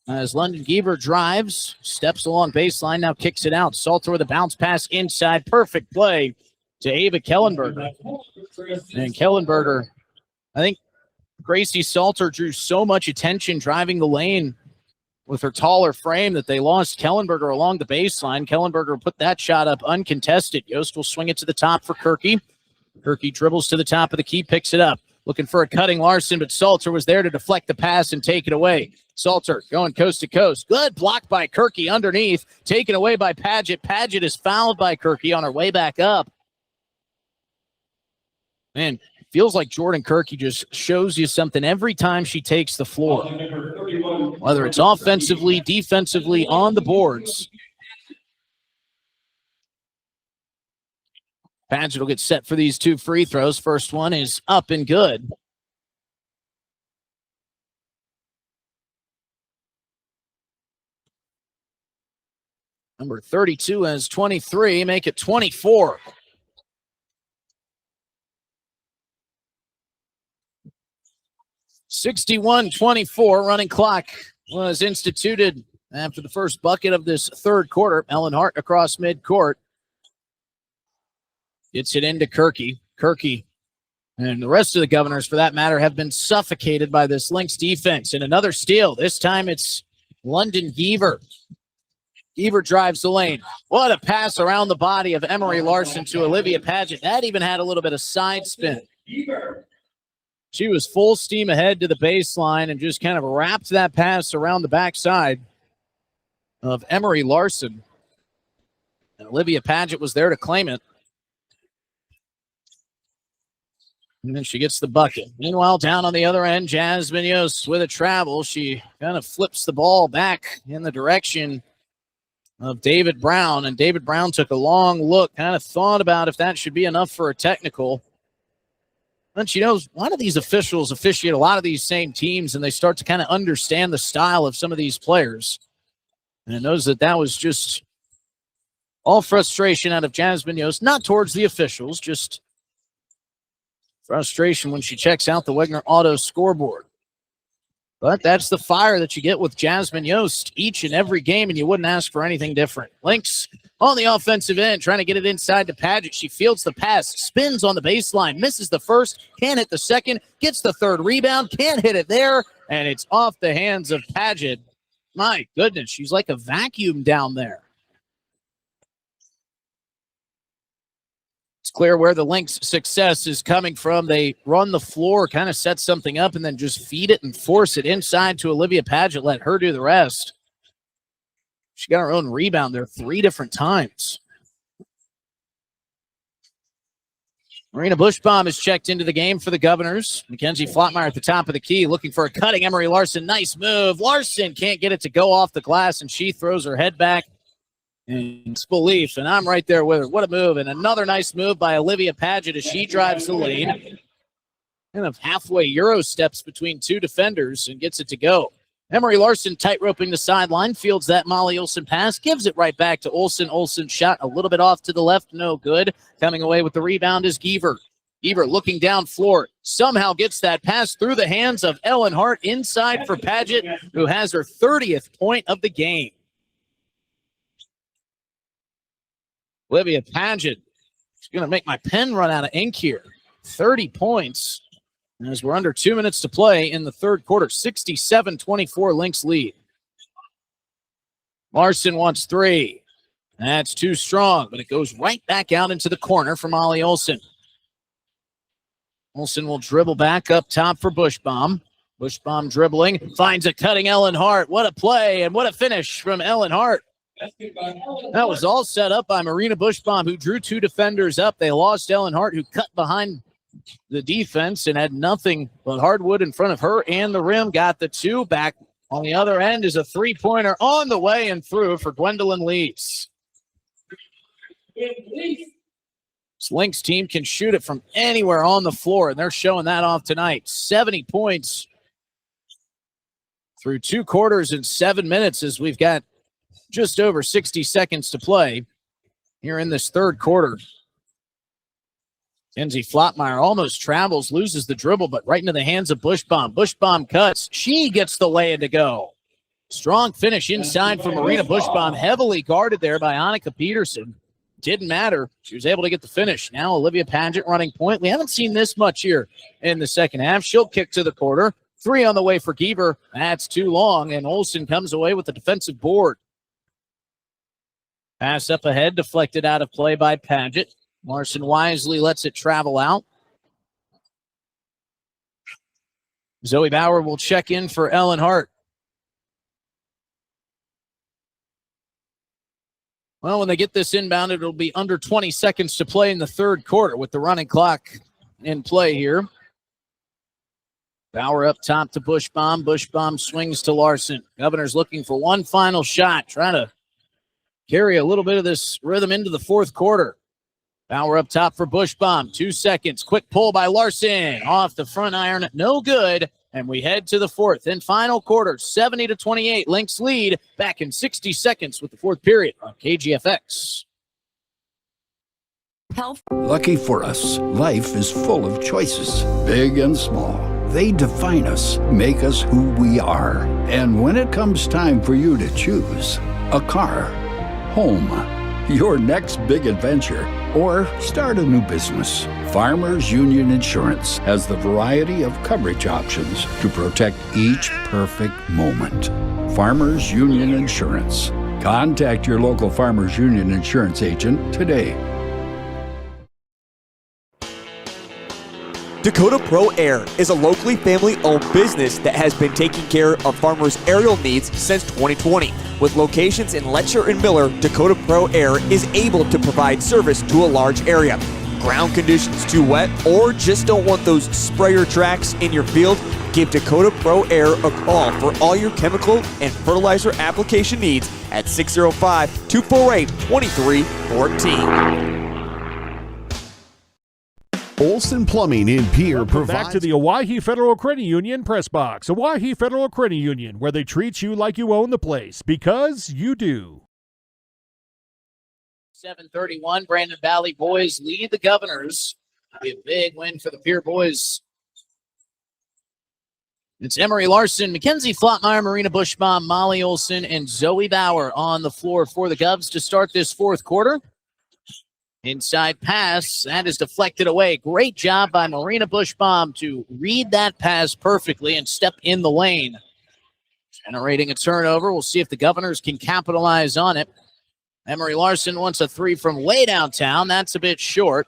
As London Giever drives, steps along baseline, now kicks it out. Salter with a bounce pass inside. Perfect play to Ava Kellenberger. And Kellenberger, I think Gracie Salter drew so much attention driving the lane with her taller frame that they lost Kellenberger along the baseline. Kellenberger put that shot up uncontested. Yost will swing it to the top for Kirky. Kirky dribbles to the top of the key, picks it up. Looking for a cutting Larson, but Salter was there to deflect the pass and take it away. Salter going coast to coast. Good block by Kirky underneath. Taken away by Paget. Paget is fouled by Kirky on her way back up. Man, feels like Jordan Kirky just shows you something every time she takes the floor. Whether it's offensively, defensively, on the boards. Paget will get set for these two free throws. First one is up and good. Number 32 has 23, make it 24. (61-24) running clock was instituted after the first bucket of this third quarter. Ellen Hart across midcourt. Gets it into Kirky. Kirky and the rest of the Governors, for that matter, have been suffocated by this Lynx defense. And another steal. This time it's London Giever. Giever drives the lane. What a pass around the body of Emery Larson to Olivia Paget. That even had a little bit of side spin. She was full steam ahead to the baseline and just kind of wrapped that pass around the backside of Emery Larson. And Olivia Paget was there to claim it. And then she gets the bucket. Meanwhile, down on the other end, Jasmine Yost with a travel. She kind of flips the ball back in the direction of David Brown. And David Brown took a long look, kind of thought about if that should be enough for a technical. And she knows a lot of these officials officiate a lot of these same teams, and they start to kind of understand the style of some of these players. And it knows that that was just all frustration out of Jasmine Yost, not towards the officials, just frustration when she checks out the Wegner Auto scoreboard. But that's the fire that you get with Jasmine Yost each and every game, and you wouldn't ask for anything different. Lynx on the offensive end, trying to get it inside to Paget. She fields the pass, spins on the baseline, misses the first, can't hit the second, gets the third rebound, can't hit it there, and it's off the hands of Paget. My goodness, she's like a vacuum down there. It's clear where the Lynx success is coming from. They run the floor, kind of set something up, and then just feed it and force it inside to Olivia Paget. Let her do the rest. She got her own rebound there 3 different times. Marina Bushbaum is checked into the game for the Governors. Mackenzie Flottmeyer at the top of the key, looking for a cutting Emery Larson. Nice move. Larson can't get it to go off the glass, and she throws her head back in disbelief, and I'm right there with her. What a move, and another nice move by Olivia Paget as she drives the lane. Kind of halfway Euro steps between 2 defenders and gets it to go. Emery Larson tight-roping the sideline, fields that Molly Olsen pass, gives it right back to Olsen. Olsen shot a little bit off to the left, no good. Coming away with the rebound is Giever. Geber looking down floor, somehow gets that pass through the hands of Ellen Hart inside for Paget, who has her 30th point of the game. Olivia Paget is going to make my pen run out of ink here. 30 points as we're under 2 minutes to play in the third quarter. 67-24 Lynx lead. Larson wants three. That's too strong, but it goes right back out into the corner for Molly Olson. Olson will dribble back up top for Bushbaum. Bushbaum dribbling, finds a cutting Ellen Hart. What a play and what a finish from Ellen Hart. That was all set up by Marina Bushbaum, who drew two defenders up. They lost Ellen Hart, who cut behind the defense and had nothing but hardwood in front of her and the rim. Got the two back. On the other end is a three-pointer on the way and through for Gwendolyn Lees. This Lynx team can shoot it from anywhere on the floor, and they're showing that off tonight. 70 points through 2 quarters and 7 minutes as we've got just over 60 seconds to play here in this third quarter. Kenzie Flottmeyer almost travels, loses the dribble, but right into the hands of Bushbaum. Bushbaum cuts. She gets the lay-in to go. Strong finish inside for Marina Bushbaum, heavily guarded there by Annika Peterson. Didn't matter. She was able to get the finish. Now Olivia Paget running point. We haven't seen this much here in the second half. She'll kick to the quarter. 3 on the way for Geber. That's too long, and Olson comes away with the defensive board. Pass up ahead, deflected out of play by Paget. Larson wisely lets it travel out. Zoe Bauer will check in for Ellen Hart. Well, when they get this inbounded, it'll be under 20 seconds to play in the third quarter with the running clock in play here. Bauer up top to Bushbaum. Bushbaum swings to Larson. Governor's looking for one final shot, trying to carry a little bit of this rhythm into the fourth quarter. Bauer up top for Bushbaum. 2 seconds. Quick pull by Larson. Off the front iron. No good. And we head to the fourth and final quarter. 70-28. Lynx lead. Back in 60 seconds with the fourth period on KGFX. Lucky for us, life is full of choices, big and small. They define us, make us who we are. And when it comes time for you to choose a car, home, your next big adventure, or start a new business, Farmers Union Insurance has the variety of coverage options to protect each perfect moment. Farmers Union Insurance. Contact your local Farmers Union Insurance agent today. Dakota Pro Air is a locally family-owned business that has been taking care of farmers' aerial needs since 2020. With locations in Letcher and Miller, Dakota Pro Air is able to provide service to a large area. Ground conditions too wet, or just don't want those sprayer tracks in your field? Give Dakota Pro Air a call for all your chemical and fertilizer application needs at 605-248-2314. Olson Plumbing in Pierre provides... Back to the Owyhee Federal Credit Union press box. Owyhee Federal Credit Union, where they treat you like you own the place, because you do. 7:31, Brandon Valley boys lead the Governors. It'll be a big win for the Pierre boys. It's Emery Larson, Mackenzie Flottmeyer, Marina Bushbaum, Molly Olson, and Zoe Bauer on the floor for the Govs to start this fourth quarter. Inside pass, that is deflected away. Great job by Marina Bushbaum to read that pass perfectly and step in the lane. Generating a turnover. We'll see if the Governors can capitalize on it. Emery Larson wants a three from way downtown. That's a bit short.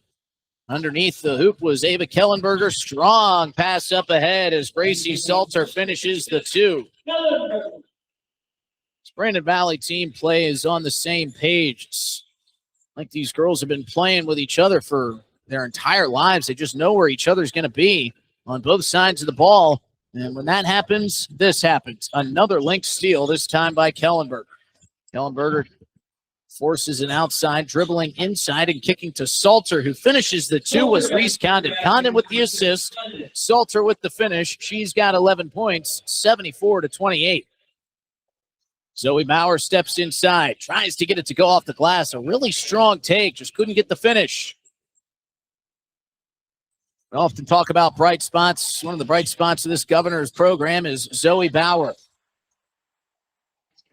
Underneath the hoop was Ava Kellenberger. Strong pass up ahead as Gracie Salter finishes the two. This Brandon Valley team plays on the same page. It's like these girls have been playing with each other for their entire lives. They just know where each other's going to be on both sides of the ball. And when that happens, this happens. Another Lynx steal, this time by Kellenberger. Kellenberger forces an outside, dribbling inside and kicking to Salter, who finishes the two. Was Reese Condon. Condon with the assist. Salter with the finish. She's got 11 points, 74-28. Zoe Bauer steps inside, tries to get it to go off the glass. A really strong take, just couldn't get the finish. We often talk about bright spots. One of the bright spots of this Governor's program is Zoe Bauer.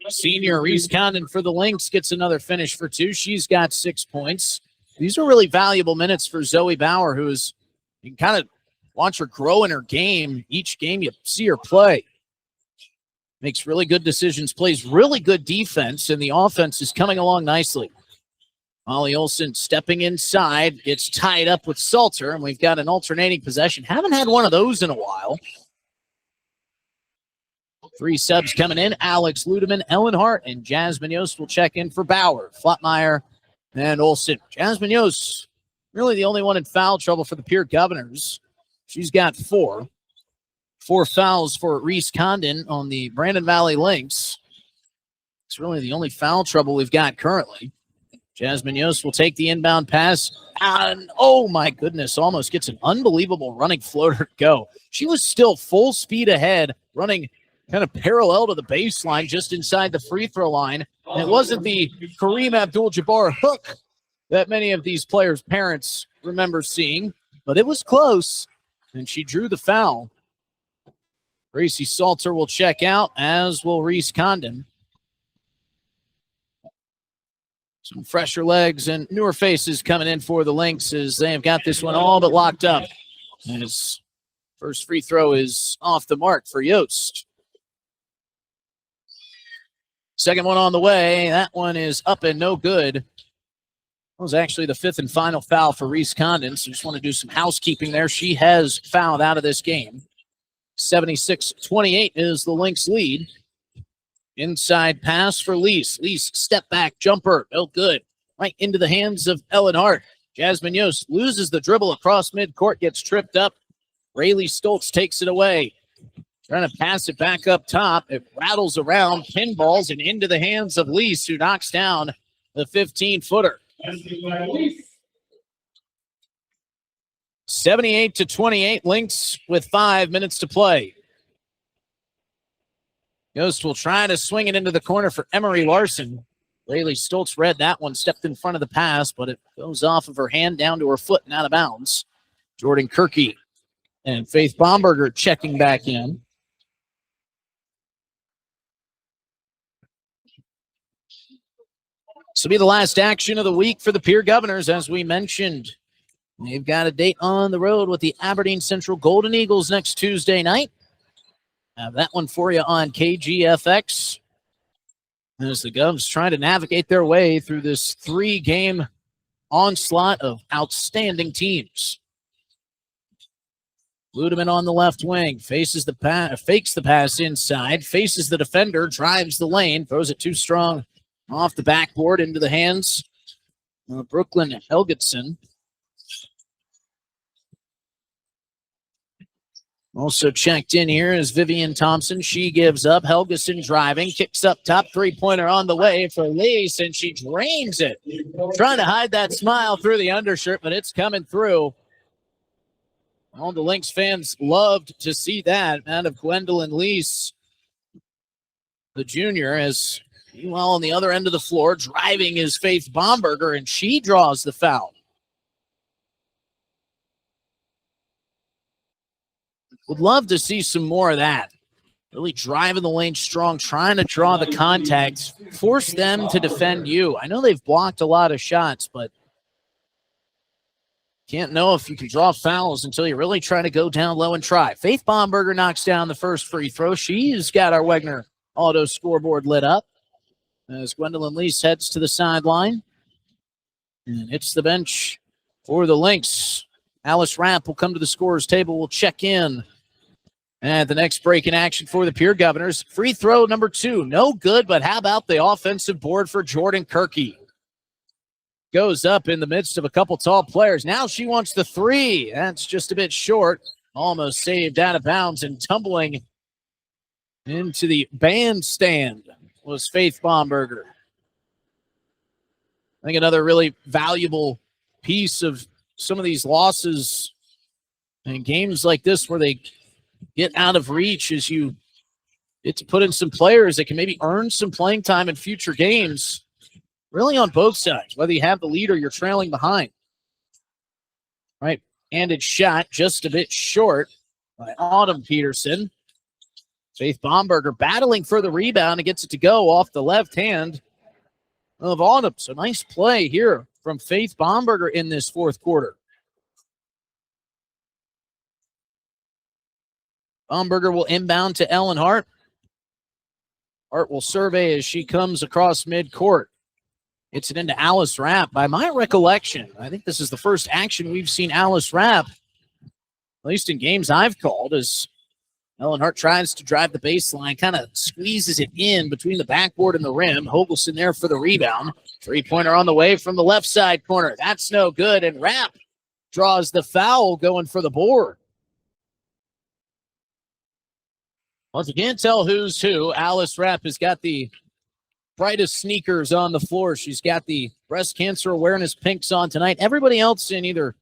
Senior Reese Condon for the Lynx gets another finish for 2. She's got 6 points. These are really valuable minutes for Zoe Bauer, who is, you can kind of watch her grow in her game. Each game you see her play. Makes really good decisions, plays really good defense, and the offense is coming along nicely. Molly Olson stepping inside, gets tied up with Salter, and we've got an alternating possession. Haven't had one of those in a while. 3 subs coming in. Alex Ludeman, Ellen Hart, and Jasmine Yost will check in for Bauer, Flottmeyer, and Olson. Jasmine Yost, really the only one in foul trouble for the Pierre Governors. She's got 4. 4 fouls for Reese Condon on the Brandon Valley Lynx. It's really the only foul trouble we've got currently. Jasmine Yost will take the inbound pass. And, oh, my goodness, almost gets an unbelievable running floater to go. She was still full speed ahead, running kind of parallel to the baseline just inside the free throw line. And it wasn't the Kareem Abdul-Jabbar hook that many of these players' parents remember seeing, but it was close, and she drew the foul. Gracie Salter will check out, as will Reese Condon. Some fresher legs and newer faces coming in for the Lynx as they have got this one all but locked up. And his first free throw is off the mark for Yost. Second one on the way. That one is up and no good. That was actually the 5th and final foul for Reese Condon. So just want to do some housekeeping there. She has fouled out of this game. 76-28 is the Lynx lead. Inside pass for Lease. Lease step back jumper. No good. Right into the hands of Ellen Hart. Jasmine Yost loses the dribble across midcourt, gets tripped up. Rayleigh Stoltz takes it away. Trying to pass it back up top. It rattles around, pinballs, and into the hands of Lease, who knocks down the 15-footer. 78-28, Lynx with 5 minutes to play. Yost will try to swing it into the corner for Emery Larson. Rayleigh Stoltz read that one, stepped in front of the pass, but it goes off of her hand down to her foot and out of bounds. Jordan Kirky and Faith Bomberger checking back in. This will be the last action of the week for the Pierre Governors, as we mentioned. They've got a date on the road with the Aberdeen Central Golden Eagles next Tuesday night. Have that one for you on KGFX. As the Govs trying to navigate their way through this 3-game onslaught of outstanding teams. Ludeman on the left wing, faces the pass, fakes the pass inside, faces the defender, drives the lane, throws it too strong off the backboard into the hands of Brooklyn Helgetson. Also checked in here is Vivian Thompson. She gives up. Helgeson driving, kicks up top, 3-pointer on the way for Lease, and she drains it. Trying to hide that smile through the undershirt, but it's coming through. All the Lynx fans loved to see that out of Gwendolyn Lease, the junior, as meanwhile on the other end of the floor, driving is Faith Bomberger, and she draws the foul. Would love to see some more of that. Really driving the lane strong, trying to draw the contact, force them to defend you. I know they've blocked a lot of shots, but can't know if you can draw fouls until you really try to go down low and try. Faith Bomberger knocks down the first free throw. She's got our Wegner auto scoreboard lit up as Gwendolyn Lease heads to the sideline and hits the bench for the Lynx. Alice Rapp will come to the scorer's table. We'll check in at the next break in action for the Pierre Governors. Free throw number 2. No good, but how about the offensive board for Jordan Kirky? Goes up in the midst of a couple tall players. Now she wants the 3. That's just a bit short. Almost saved out of bounds, and tumbling into the bandstand was Faith Bomberger. I think another really valuable piece of some of these losses and games like this where they get out of reach is you get to put in some players that can maybe earn some playing time in future games, really on both sides, whether you have the lead or you're trailing behind. Right? Handed shot just a bit short by Autumn Peterson. Faith Bomberger battling for the rebound and gets it to go off the left hand of Autumn. So nice play here from Faith Bomberger in this fourth quarter. Bomberger will inbound to Ellen Hart. Hart will survey as she comes across midcourt. Gets it into Alice Rapp. By my recollection, I think this is the first action we've seen Alice Rapp, at least in games I've called, as Ellen Hart tries to drive the baseline, kind of squeezes it in between the backboard and the rim. Hogelson there for the rebound. Three-pointer on the way from the left side corner. That's no good, and Rapp draws the foul going for the board. Once you can't tell who's who, Alice Rapp has got the brightest sneakers on the floor. She's got the breast cancer awareness pinks on tonight. Everybody else in either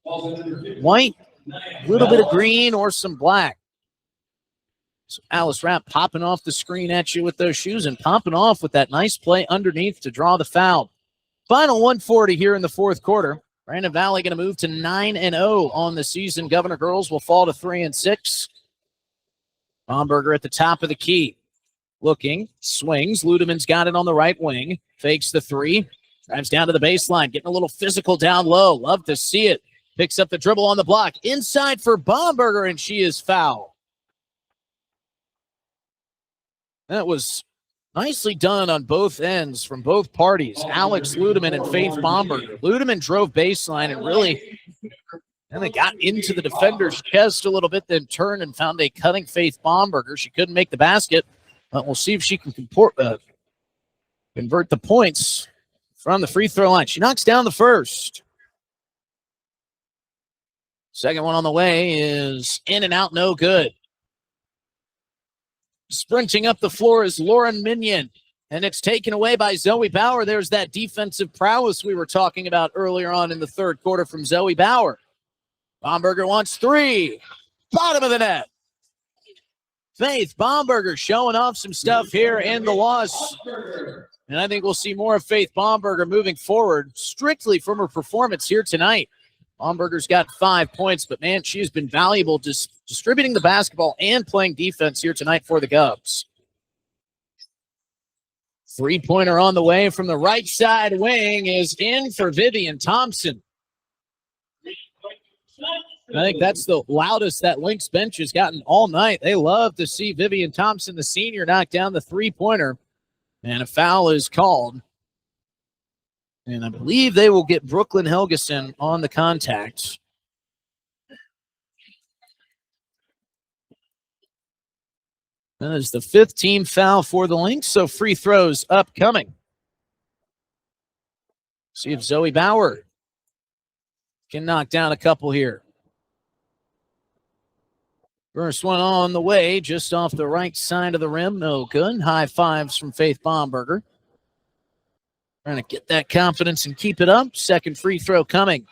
white, a little bit of green, or some black. So Alice Rapp popping off the screen at you with those shoes and popping off with that nice play underneath to draw the foul. Final 140 here in the fourth quarter. Brandon Valley going to move to 9-0 on the season. Governor Girls will fall to 3-6. Bomberger at the top of the key. Looking, swings. Ludeman's got it on the right wing. Fakes the three. Drives down to the baseline. Getting a little physical down low. Love to see it. Picks up the dribble on the block. Inside for Bomberger, and she is fouled. That was nicely done on both ends from both parties. Alex Ludeman and Faith Bomberger. Ludeman drove baseline and really they got into the defender's chest a little bit, then turned and found a cutting Faith Bomberger. She couldn't make the basket, but we'll see if she can convert the points from the free throw line. She knocks down the first. Second one on the way is in and out, no good. Sprinting up the floor is Lauren Minion, and it's taken away by Zoe Bauer. There's that defensive prowess we were talking about earlier on in the third quarter from Zoe Bauer. Bomberger wants three. Bottom of the net. Faith Bomberger showing off some stuff here in the loss. And I think we'll see more of Faith Bomberger moving forward, strictly from her performance here tonight. Bomberger's got 5 points, but man, she has been valuable just distributing the basketball and playing defense here tonight for the Govs. Three-pointer on the way from the right side wing is in for Vivian Thompson. I think that's the loudest that Lynx bench has gotten all night. They love to see Vivian Thompson, the senior, knock down the three-pointer. And a foul is called. And I believe they will get Brooklyn Helgeson on the contact. That is the fifth team foul for the Lynx, so free throws upcoming. See if Zoe Bauer can knock down a couple here. First one on the way, just off the right side of the rim. No good. High fives from Faith Bomberger. Trying to get that confidence and keep it up. Second free throw coming.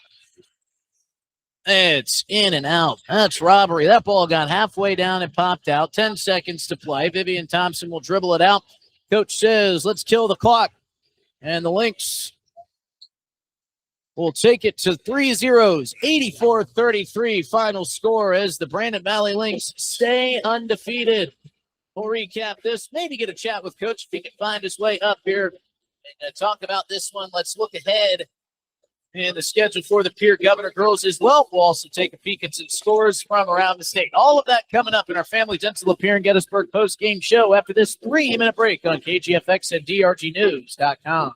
It's in and out. That's robbery. That ball got halfway down and popped out. 10 seconds to play. Vivian Thompson will dribble it out. Coach says, let's kill the clock. And the Lynx will take it to 3-0, 84-33 final score as the Brandon Valley Lynx stay undefeated. We'll recap this, maybe get a chat with Coach if he can find his way up here and talk about this one. Let's look ahead and the schedule for the Pierre Governor Girls as well. We'll also take a peek at some scores from around the state. All of that coming up in our Family Dental of Pierre and Gettysburg post-game show after this 3-minute break on KGFX and DRGnews.com.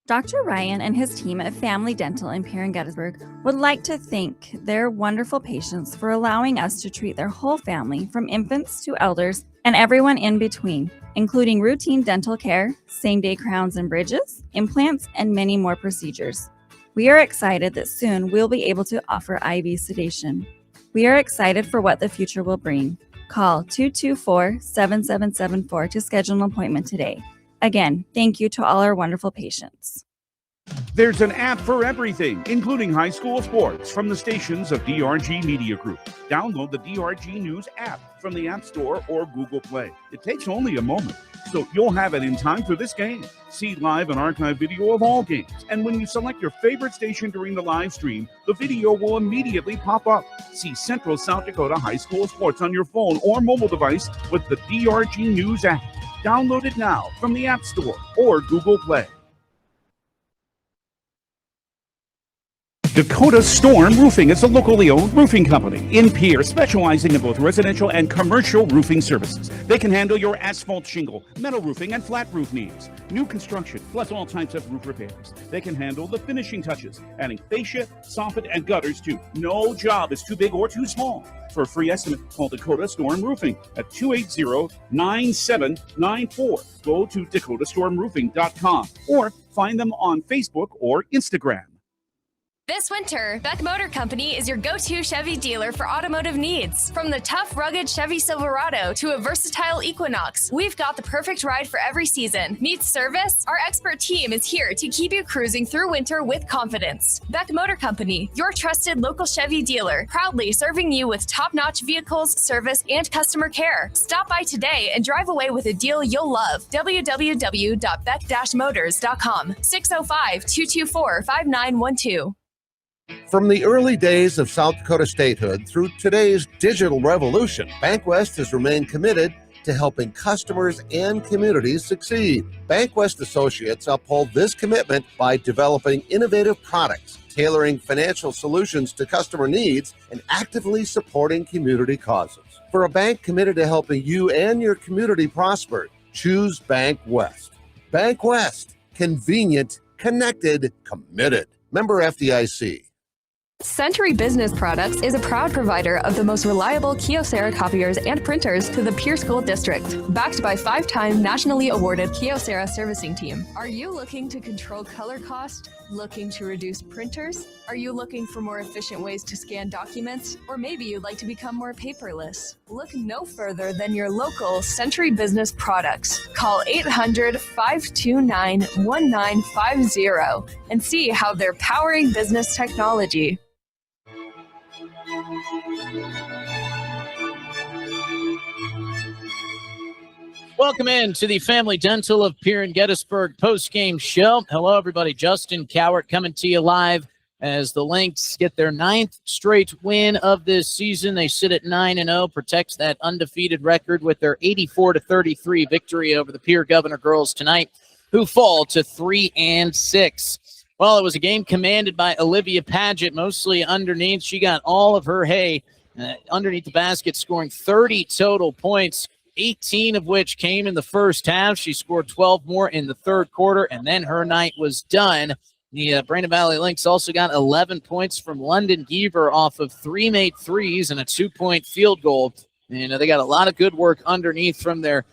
Dr. Ryan and his team at Family Dental in Pierre and Gettysburg would like to thank their wonderful patients for allowing us to treat their whole family, from infants to elders and everyone in between, including routine dental care, same-day crowns and bridges, implants, and many more procedures. We are excited that soon we'll be able to offer IV sedation. We are excited for what the future will bring. Call 224-7774 to schedule an appointment today. Again, thank you to all our wonderful patients. There's an app for everything, including high school sports, from the stations of DRG Media Group. Download the DRG News app from the App Store or Google Play. It takes only a moment. so you'll have it in time for this game. See live and archive video of all games, and when you select your favorite station during the live stream, the video will immediately pop up. See Central South Dakota High School Sports on your phone or mobile device with the DRG News app. Download it now from the App Store or Google Play. Dakota Storm Roofing is a locally owned roofing company in Pierre, specializing in both residential and commercial roofing services. They can handle your asphalt shingle, metal roofing, and flat roof needs. New construction, plus all types of roof repairs. They can handle the finishing touches, adding fascia, soffit, and gutters too. No job is too big or too small. For a free estimate, call Dakota Storm Roofing at 280-9794. Go to dakotastormroofing.com or find them on Facebook or Instagram. This winter, Beck Motor Company is your go-to Chevy dealer for automotive needs. From the tough, rugged Chevy Silverado to a versatile Equinox, we've got the perfect ride for every season. Need service? Our expert team is here to keep you cruising through winter with confidence. Beck Motor Company, your trusted local Chevy dealer, proudly serving you with top-notch vehicles, service, and customer care. Stop by today and drive away with a deal you'll love. www.beck-motors.com, 605-224-5912. From the early days of South Dakota statehood through today's digital revolution, BankWest has remained committed to helping customers and communities succeed. BankWest Associates uphold this commitment by developing innovative products, tailoring financial solutions to customer needs, and actively supporting community causes. For a bank committed to helping you and your community prosper, choose BankWest. BankWest, convenient, connected, committed. Member FDIC. Century Business Products is a proud provider of the most reliable Kyocera copiers and printers to the Pierre School District, backed by 5-time nationally awarded Kyocera servicing team. Are you looking to control color cost? Looking to reduce printers? Are you looking for more efficient ways to scan documents? Or maybe you'd like to become more paperless? Look no further than your local Century Business Products. Call 800-529-1950 and see how they're powering business technology. Welcome in to the Family Dental of Pierre and Gettysburg post-game show. Hello, everybody. Justin Cowart coming to you live as the Lynx get their 9th straight win of this season. They sit at 9-0, protects that undefeated record with their 84-33 victory over the Pierre Governor girls tonight, who fall to 3-6. Well, it was a game commanded by Olivia Paget, mostly underneath. She got all of her hay underneath the basket, scoring 30 total points, 18 of which came in the first half. She scored 12 more in the third quarter, and then her night was done. The Brandon Valley Lynx also got 11 points from London Geaver off of 3 made threes and a 2-point field goal. And they got a lot of good work underneath from their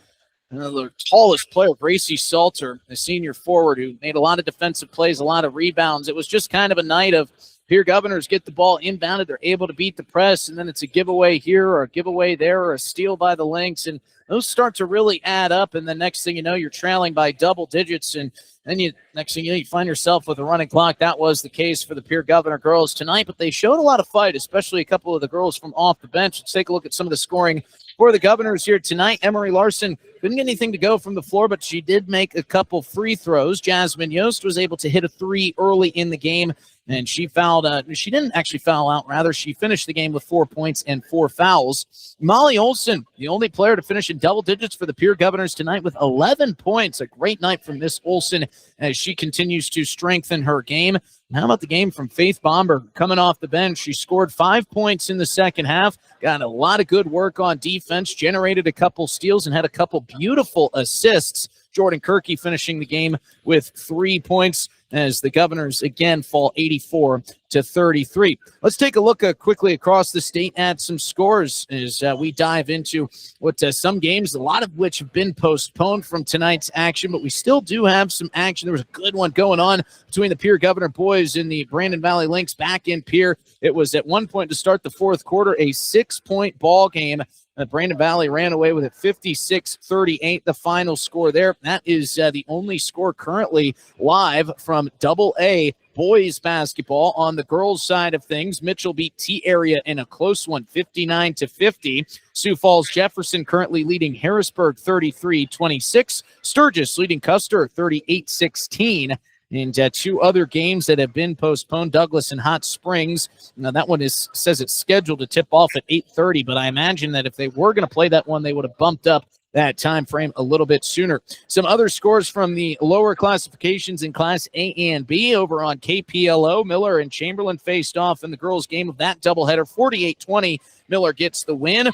the tallest player, Gracie Salter, the senior forward, who made a lot of defensive plays, a lot of rebounds. It was just kind of a night of Pierre Governors get the ball inbounded. They're able to beat the press, and then it's a giveaway here or a giveaway there or a steal by the Lynx. And those start to really add up, and the next thing you know, you're trailing by double digits, and then next thing you know, you find yourself with a running clock. That was the case for the Pierre Governor girls tonight, but they showed a lot of fight, especially a couple of the girls from off the bench. Let's take a look at some of the scoring for the Governors here tonight. Emery Larson couldn't get anything to go from the floor, but she did make a couple free throws. Jasmine Yost was able to hit a 3 early in the game, and she fouled. She didn't actually foul out. Rather, she finished the game with 4 points and 4 fouls. Molly Olson, the only player to finish in double digits for the Pierre Governors tonight with 11 points. A great night from Miss Olson as she continues to strengthen her game. How about the game from Faith Bomber coming off the bench? She scored 5 points in the second half, got a lot of good work on defense, generated a couple steals, and had a couple beautiful assists. Jordan Kirky finishing the game with 3 points as the Governors again fall 84-33. Let's take a look quickly across the state at some scores as we dive into what some games, a lot of which have been postponed from tonight's action, but we still do have some action. There was a good one going on between the Pierre Governor boys and the Brandon Valley Lynx back in Pierre. It was at one point to start the fourth quarter, a 6-point ball game. Brandon Valley ran away with it 56-38, the final score there. That is the only score currently live from Double-A boys basketball. On the girls' side of things, Mitchell beat T-Area in a close one, 59-50. Sioux Falls Jefferson currently leading Harrisburg 33-26. Sturgis leading Custer 38-16. And two other games that have been postponed, Douglas and Hot Springs. Now, that one says it's scheduled to tip off at 8:30, but I imagine that if they were going to play that one, they would have bumped up that time frame a little bit sooner. Some other scores from the lower classifications in Class A and B over on KPLO. Miller and Chamberlain faced off in the girls' game of that doubleheader. 48-20, Miller gets the win.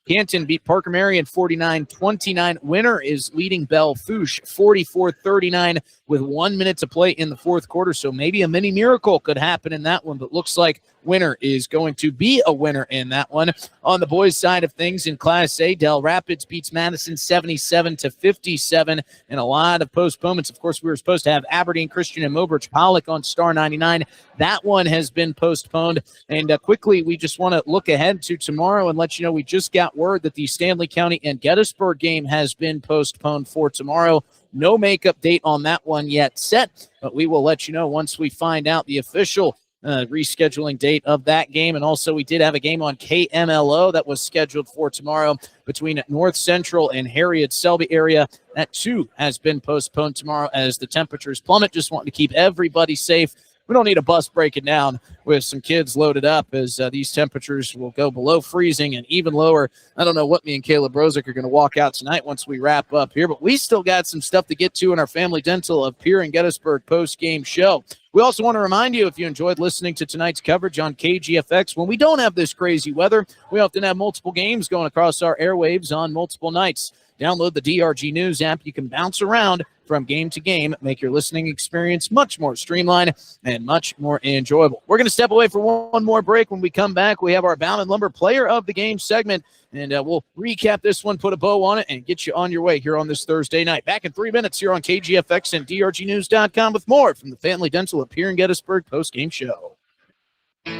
Canton beat Parker Marion 49-29. Winner is leading Belle Fourche 44-39 with 1 minute to play in the fourth quarter. So maybe a mini miracle could happen in that one, but looks like Winner is going to be a winner in that one. On the boys' side of things in Class A, Del Rapids beats Madison 77-57, and a lot of postponements. Of course, we were supposed to have Aberdeen Christian and Mobridge Pollock on Star 99. That one has been postponed. And quickly, we just want to look ahead to tomorrow and let you know we just got word that the Stanley County and Gettysburg game has been postponed for tomorrow. No makeup date on that one yet set, but we will let you know once we find out the official rescheduling date of that game. And also we did have a game on KMLO that was scheduled for tomorrow between North Central and Harriet Selby area. That too has been postponed tomorrow as the temperatures plummet. Just wanting to keep everybody safe. We don't need a bus breaking down with some kids loaded up as these temperatures will go below freezing and even lower. I don't know what me and Caleb Rosick are going to walk out tonight once we wrap up here, but we still got some stuff to get to in our Family Dental of Pierre and Gettysburg post-game show. We also want to remind you, if you enjoyed listening to tonight's coverage on KGFX, when we don't have this crazy weather, we often have multiple games going across our airwaves on multiple nights. Download the DRG News app. You can bounce around from game to game, make your listening experience much more streamlined and much more enjoyable. We're going to step away for one more break. When we come back, we have our Bound and Lumber Player of the Game segment, and we'll recap this one, put a bow on it, and get you on your way here on this Thursday night. Back in 3 minutes here on KGFX and DRGnews.com with more from the Family Dental of Pierre and Gettysburg post-game show.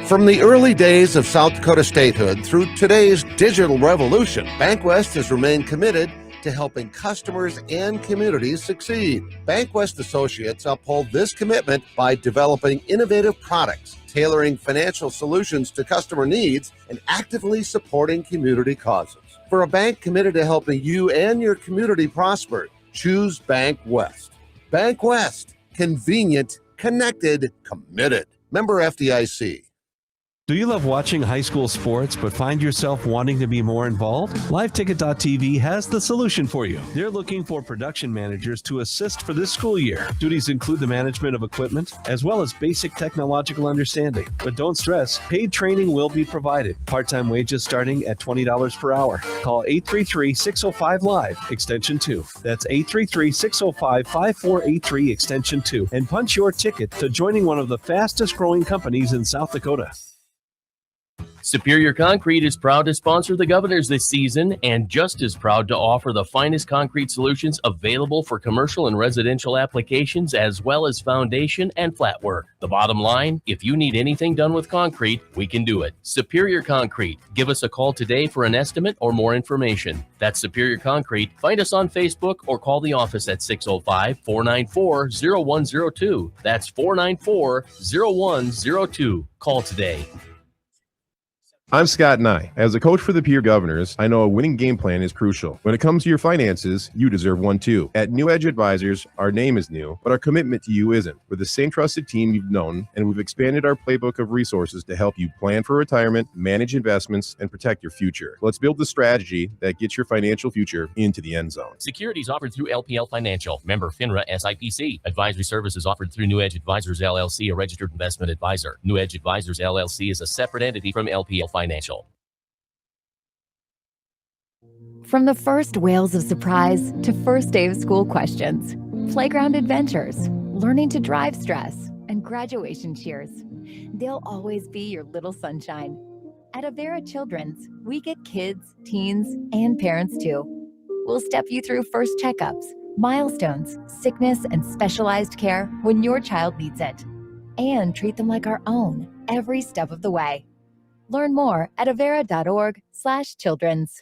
From the early days of South Dakota statehood through today's digital revolution, BankWest has remained committed to helping customers and communities succeed. BankWest Associates uphold this commitment by developing innovative products, tailoring financial solutions to customer needs, and actively supporting community causes. For a bank committed to helping you and your community prosper, choose BankWest. BankWest, convenient, connected, committed. Member FDIC. Do you love watching high school sports but find yourself wanting to be more involved? LiveTicket.tv has the solution for you. They're looking for production managers to assist for this school year. Duties include the management of equipment as well as basic technological understanding. But don't stress, paid training will be provided. Part-time wages starting at $20 per hour. Call 833-605-LIVE, extension 2. That's 833-605-5483, extension 2. And punch your ticket to joining one of the fastest growing companies in South Dakota. Superior Concrete is proud to sponsor the Governors this season and just as proud to offer the finest concrete solutions available for commercial and residential applications as well as foundation and flat work. The bottom line, if you need anything done with concrete, we can do it. Superior Concrete. Give us a call today for an estimate or more information. That's Superior Concrete. Find us on Facebook or call the office at 605-494-0102. That's 494-0102. Call today. I'm Scott Nye. As a coach for the Pierre Governors, I know a winning game plan is crucial. When it comes to your finances, you deserve one too. At New Edge Advisors, our name is new, but our commitment to you isn't. We're the same trusted team you've known, and we've expanded our playbook of resources to help you plan for retirement, manage investments, and protect your future. Let's build the strategy that gets your financial future into the end zone. Securities offered through LPL Financial. Member FINRA SIPC. Advisory services offered through New Edge Advisors LLC, a registered investment advisor. New Edge Advisors LLC is a separate entity from LPL Financial. From the first wails of surprise to first day of school questions, playground adventures, learning to drive stress, and graduation cheers, they'll always be your little sunshine. At Avera Children's, we get kids, teens, and parents too. We'll step you through first checkups, milestones, sickness, and specialized care when your child needs it, and treat them like our own every step of the way. Learn more at avera.org/children's.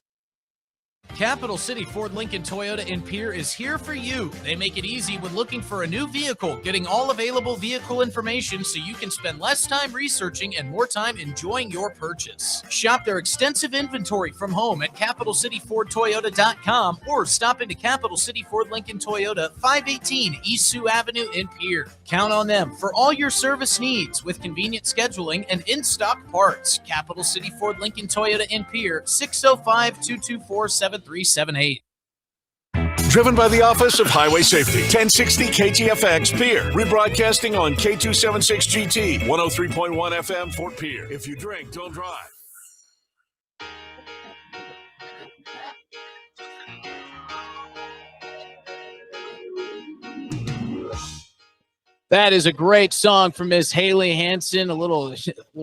Capital City Ford Lincoln Toyota in Pierre is here for you. They make it easy when looking for a new vehicle, getting all available vehicle information so you can spend less time researching and more time enjoying your purchase. Shop their extensive inventory from home at CapitalCityFordToyota.com or stop into Capital City Ford Lincoln Toyota, 518 East Sioux Avenue in Pierre. Count on them for all your service needs with convenient scheduling and in-stock parts. Capital City Ford Lincoln Toyota in Pierre, 605-224-7378. Driven by the Office of Highway Safety, 1060 KTFX Pierre. Rebroadcasting on K276GT, 103.1 FM Fort Pierre. If you drink, don't drive. That is a great song from Miss Haley Hansen, a little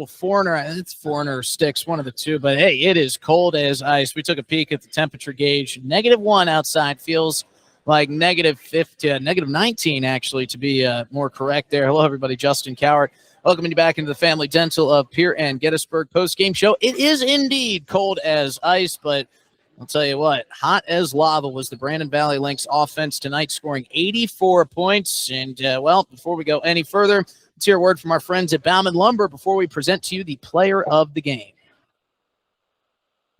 Foreigner. It's Foreigner Sticks, one of the two. But, hey, it is cold as ice. We took a peek at the temperature gauge. -1 outside. Feels like -19, actually, to be more correct there. Hello, everybody. Justin Cowart. Welcoming you back into the Family Dental of Pierre and Gettysburg post-game show. It is indeed cold as ice, but I'll tell you what, hot as lava was the Brandon Valley Lynx offense tonight, scoring 84 points. And, before we go any further, let's hear a word from our friends at Bauman Lumber before we present to you the player of the game.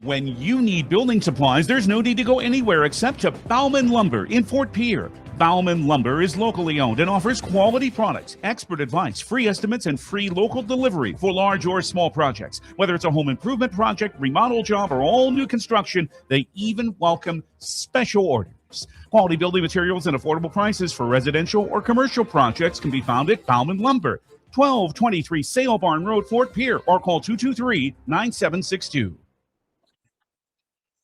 When you need building supplies, there's no need to go anywhere except to Bauman Lumber in Fort Pierre. Bauman Lumber is locally owned and offers quality products, expert advice, free estimates, and free local delivery for large or small projects. Whether it's a home improvement project, remodel job, or all new construction, they even welcome special orders. Quality building materials and affordable prices for residential or commercial projects can be found at Bauman Lumber, 1223 Sale Barn Road, Fort Pierre, or call 223-9762.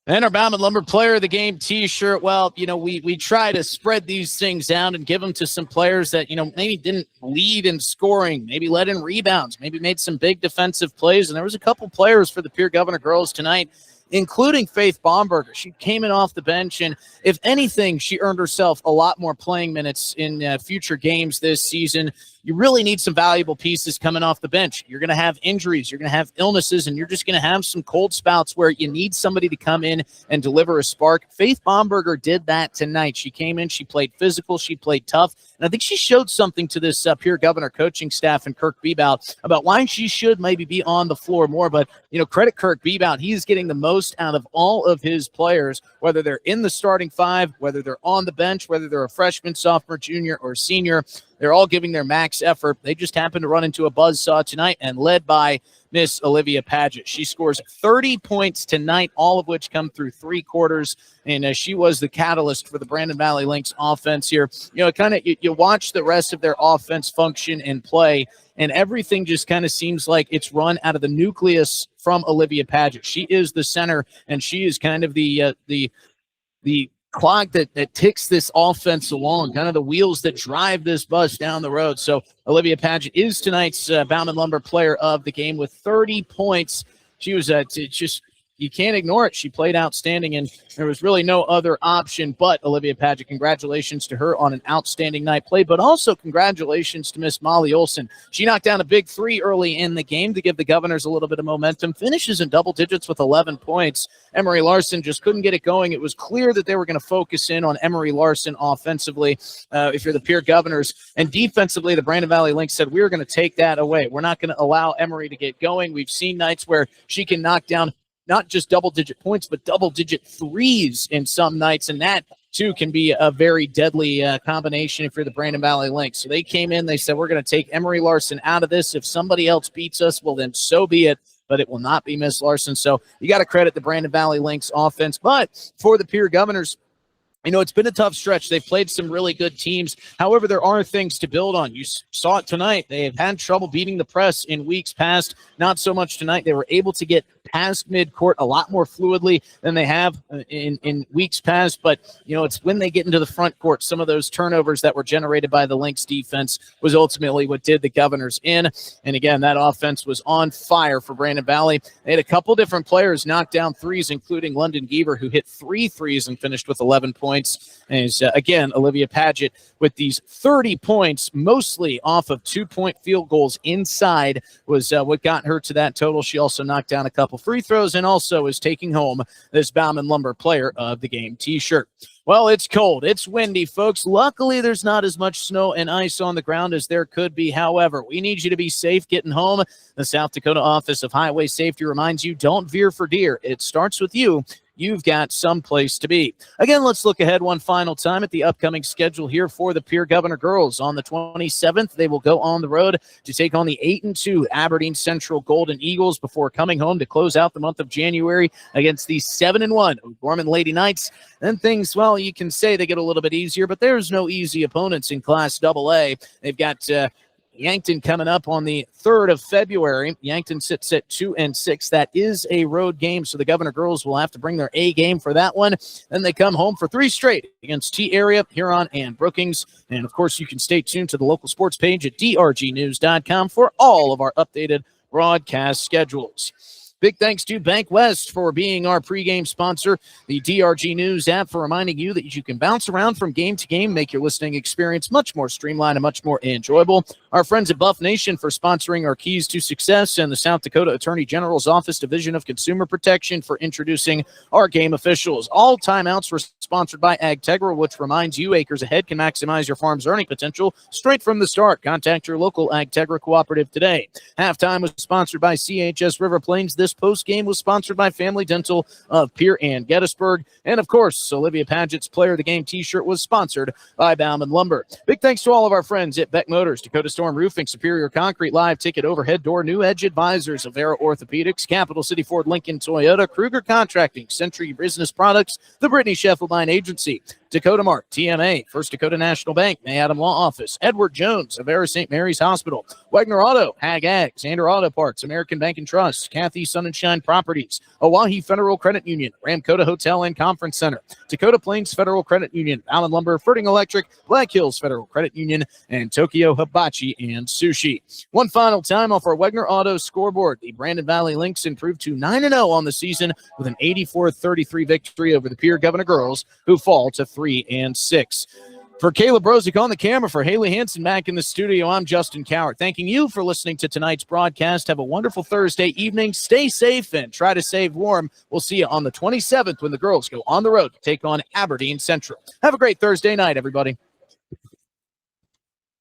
And our Bauman Lumber Player of the Game T-shirt. Well, we try to spread these things out and give them to some players that, maybe didn't lead in scoring, maybe led in rebounds, maybe made some big defensive plays. And there was a couple players for the Pierre Governor girls tonight, including Faith Baumberger. She came in off the bench, and if anything, she earned herself a lot more playing minutes in future games this season. You really need some valuable pieces coming off the bench. You're going to have injuries, you're going to have illnesses, and you're just going to have some cold spouts where you need somebody to come in and deliver a spark. Faith Baumberger did that tonight. She came in, she played physical, she played tough, and I think she showed something to this Pierre Governor coaching staff and Kirk Bebout about why she should maybe be on the floor more. But, credit Kirk Bebout. He's getting the most out of all of his players, whether they're in the starting five, whether they're on the bench, whether they're a freshman, sophomore, junior, or senior. They're all giving their max effort. They just happened to run into a buzzsaw tonight, and led by Miss Olivia Paget. She scores 30 points tonight, all of which come through three quarters, and she was the catalyst for the Brandon Valley Lynx offense here. You watch the rest of their offense function and play, and everything just kind of seems like it's run out of the nucleus from Olivia Paget. She is the center, and she is kind of the clock that ticks this offense along, kind of the wheels that drive this bus down the road. So Olivia Paget is tonight's Bauman Lumber Player of the Game with 30 points. She was you can't ignore it. She played outstanding, and there was really no other option but Olivia Paget. Congratulations to her on an outstanding night played, but also congratulations to Miss Molly Olson. She knocked down a big three early in the game to give the Governors a little bit of momentum. Finishes in double digits with 11 points. Emery Larson just couldn't get it going. It was clear that they were going to focus in on Emery Larson offensively if you're the Pierre Governors. And defensively, the Brandon Valley Lynx said, we're going to take that away. We're not going to allow Emery to get going. We've seen nights where she can knock down not just double-digit points, but double-digit threes in some nights, and that, too, can be a very deadly combination if you're the Brandon Valley Lynx. So they came in, they said, we're going to take Emery Larson out of this. If somebody else beats us, well, then so be it, but it will not be Miss Larson. So you got to credit the Brandon Valley Lynx offense. But for the Pierre Governors, it's been a tough stretch. They've played some really good teams. However, there are things to build on. You saw it tonight. They have had trouble beating the press in weeks past. Not so much tonight. They were able to get past midcourt a lot more fluidly than they have in weeks past. But, it's when they get into the front court, some of those turnovers that were generated by the Lynx defense was ultimately what did the Governors in. And, again, that offense was on fire for Brandon Valley. They had a couple different players knock down threes, including London Geaver, who hit 3 threes and finished with 11 points. And again, Olivia Paget with these 30 points, mostly off of 2-point field goals inside, was what got her to that total. She also knocked down a couple free throws and also is taking home this Bauman Lumber Player of the Game t-shirt. Well, it's cold. It's windy, folks. Luckily, there's not as much snow and ice on the ground as there could be. However, we need you to be safe getting home. The South Dakota Office of Highway Safety reminds you, don't veer for deer. It starts with you. You've got someplace to be. Again, let's look ahead one final time at the upcoming schedule here for the Pierre Governor girls. On the 27th, they will go on the road to take on the 8-2 Aberdeen Central Golden Eagles before coming home to close out the month of January against the 7-1 Gorman Lady Knights. Then things, well, you can say they get a little bit easier, but there's no easy opponents in Class AA. They've got Yankton coming up on the 3rd of February. Yankton sits at 2-6. That is a road game, so the Governor girls will have to bring their A game for that one. Then they come home for 3 straight against T-Area, Huron, and Brookings. And, of course, you can stay tuned to the local sports page at drgnews.com for all of our updated broadcast schedules. Big thanks to Bank West for being our pregame sponsor, the DRG News app for reminding you that you can bounce around from game to game, make your listening experience much more streamlined and much more enjoyable. Our friends at Buff Nation for sponsoring our Keys to Success, and the South Dakota Attorney General's Office Division of Consumer Protection for introducing our game officials. All timeouts were sponsored by AgTegra, which reminds you acres ahead can maximize your farm's earning potential straight from the start. Contact your local AgTegra cooperative today. Halftime was sponsored by CHS River Plains. This post game was sponsored by Family Dental of Pierre and Gettysburg. And of course, Olivia Paget's Player of the Game t-shirt was sponsored by Bauman Lumber. Big thanks to all of our friends at Beck Motors, Dakota Storm Roofing, Superior Concrete, Live Ticket, Overhead Door, New Edge Advisors, Avera Orthopedics, Capital City Ford, Lincoln Toyota, Kruger Contracting, Century Business Products, the Brittany Scheffelbein Agency, Dakota Mart, TMA, First Dakota National Bank, May Adam Law Office, Edward Jones, Avera St. Mary's Hospital, Wagner Auto, Hag Ag, Xander Auto Parts, American Bank and Trust, Kathy Sun and Shine Properties, Oahe Federal Credit Union, Ramkota Hotel and Conference Center, Dakota Plains Federal Credit Union, Allen Lumber, Ferding Electric, Black Hills Federal Credit Union, and Tokyo Hibachi and Sushi. One final time off our Wagner Auto scoreboard, the Brandon Valley Lynx improved to 9-0 on the season with an 84-33 victory over the Pierre Governor girls, who fall to 3-6. For Caleb Rosick on the camera, for Haley Hansen back in the studio, I'm Justin Cowart. Thanking you for listening to tonight's broadcast. Have a wonderful Thursday evening. Stay safe and try to stay warm. We'll see you on the 27th when the girls go on the road to take on Aberdeen Central. Have a great Thursday night, everybody.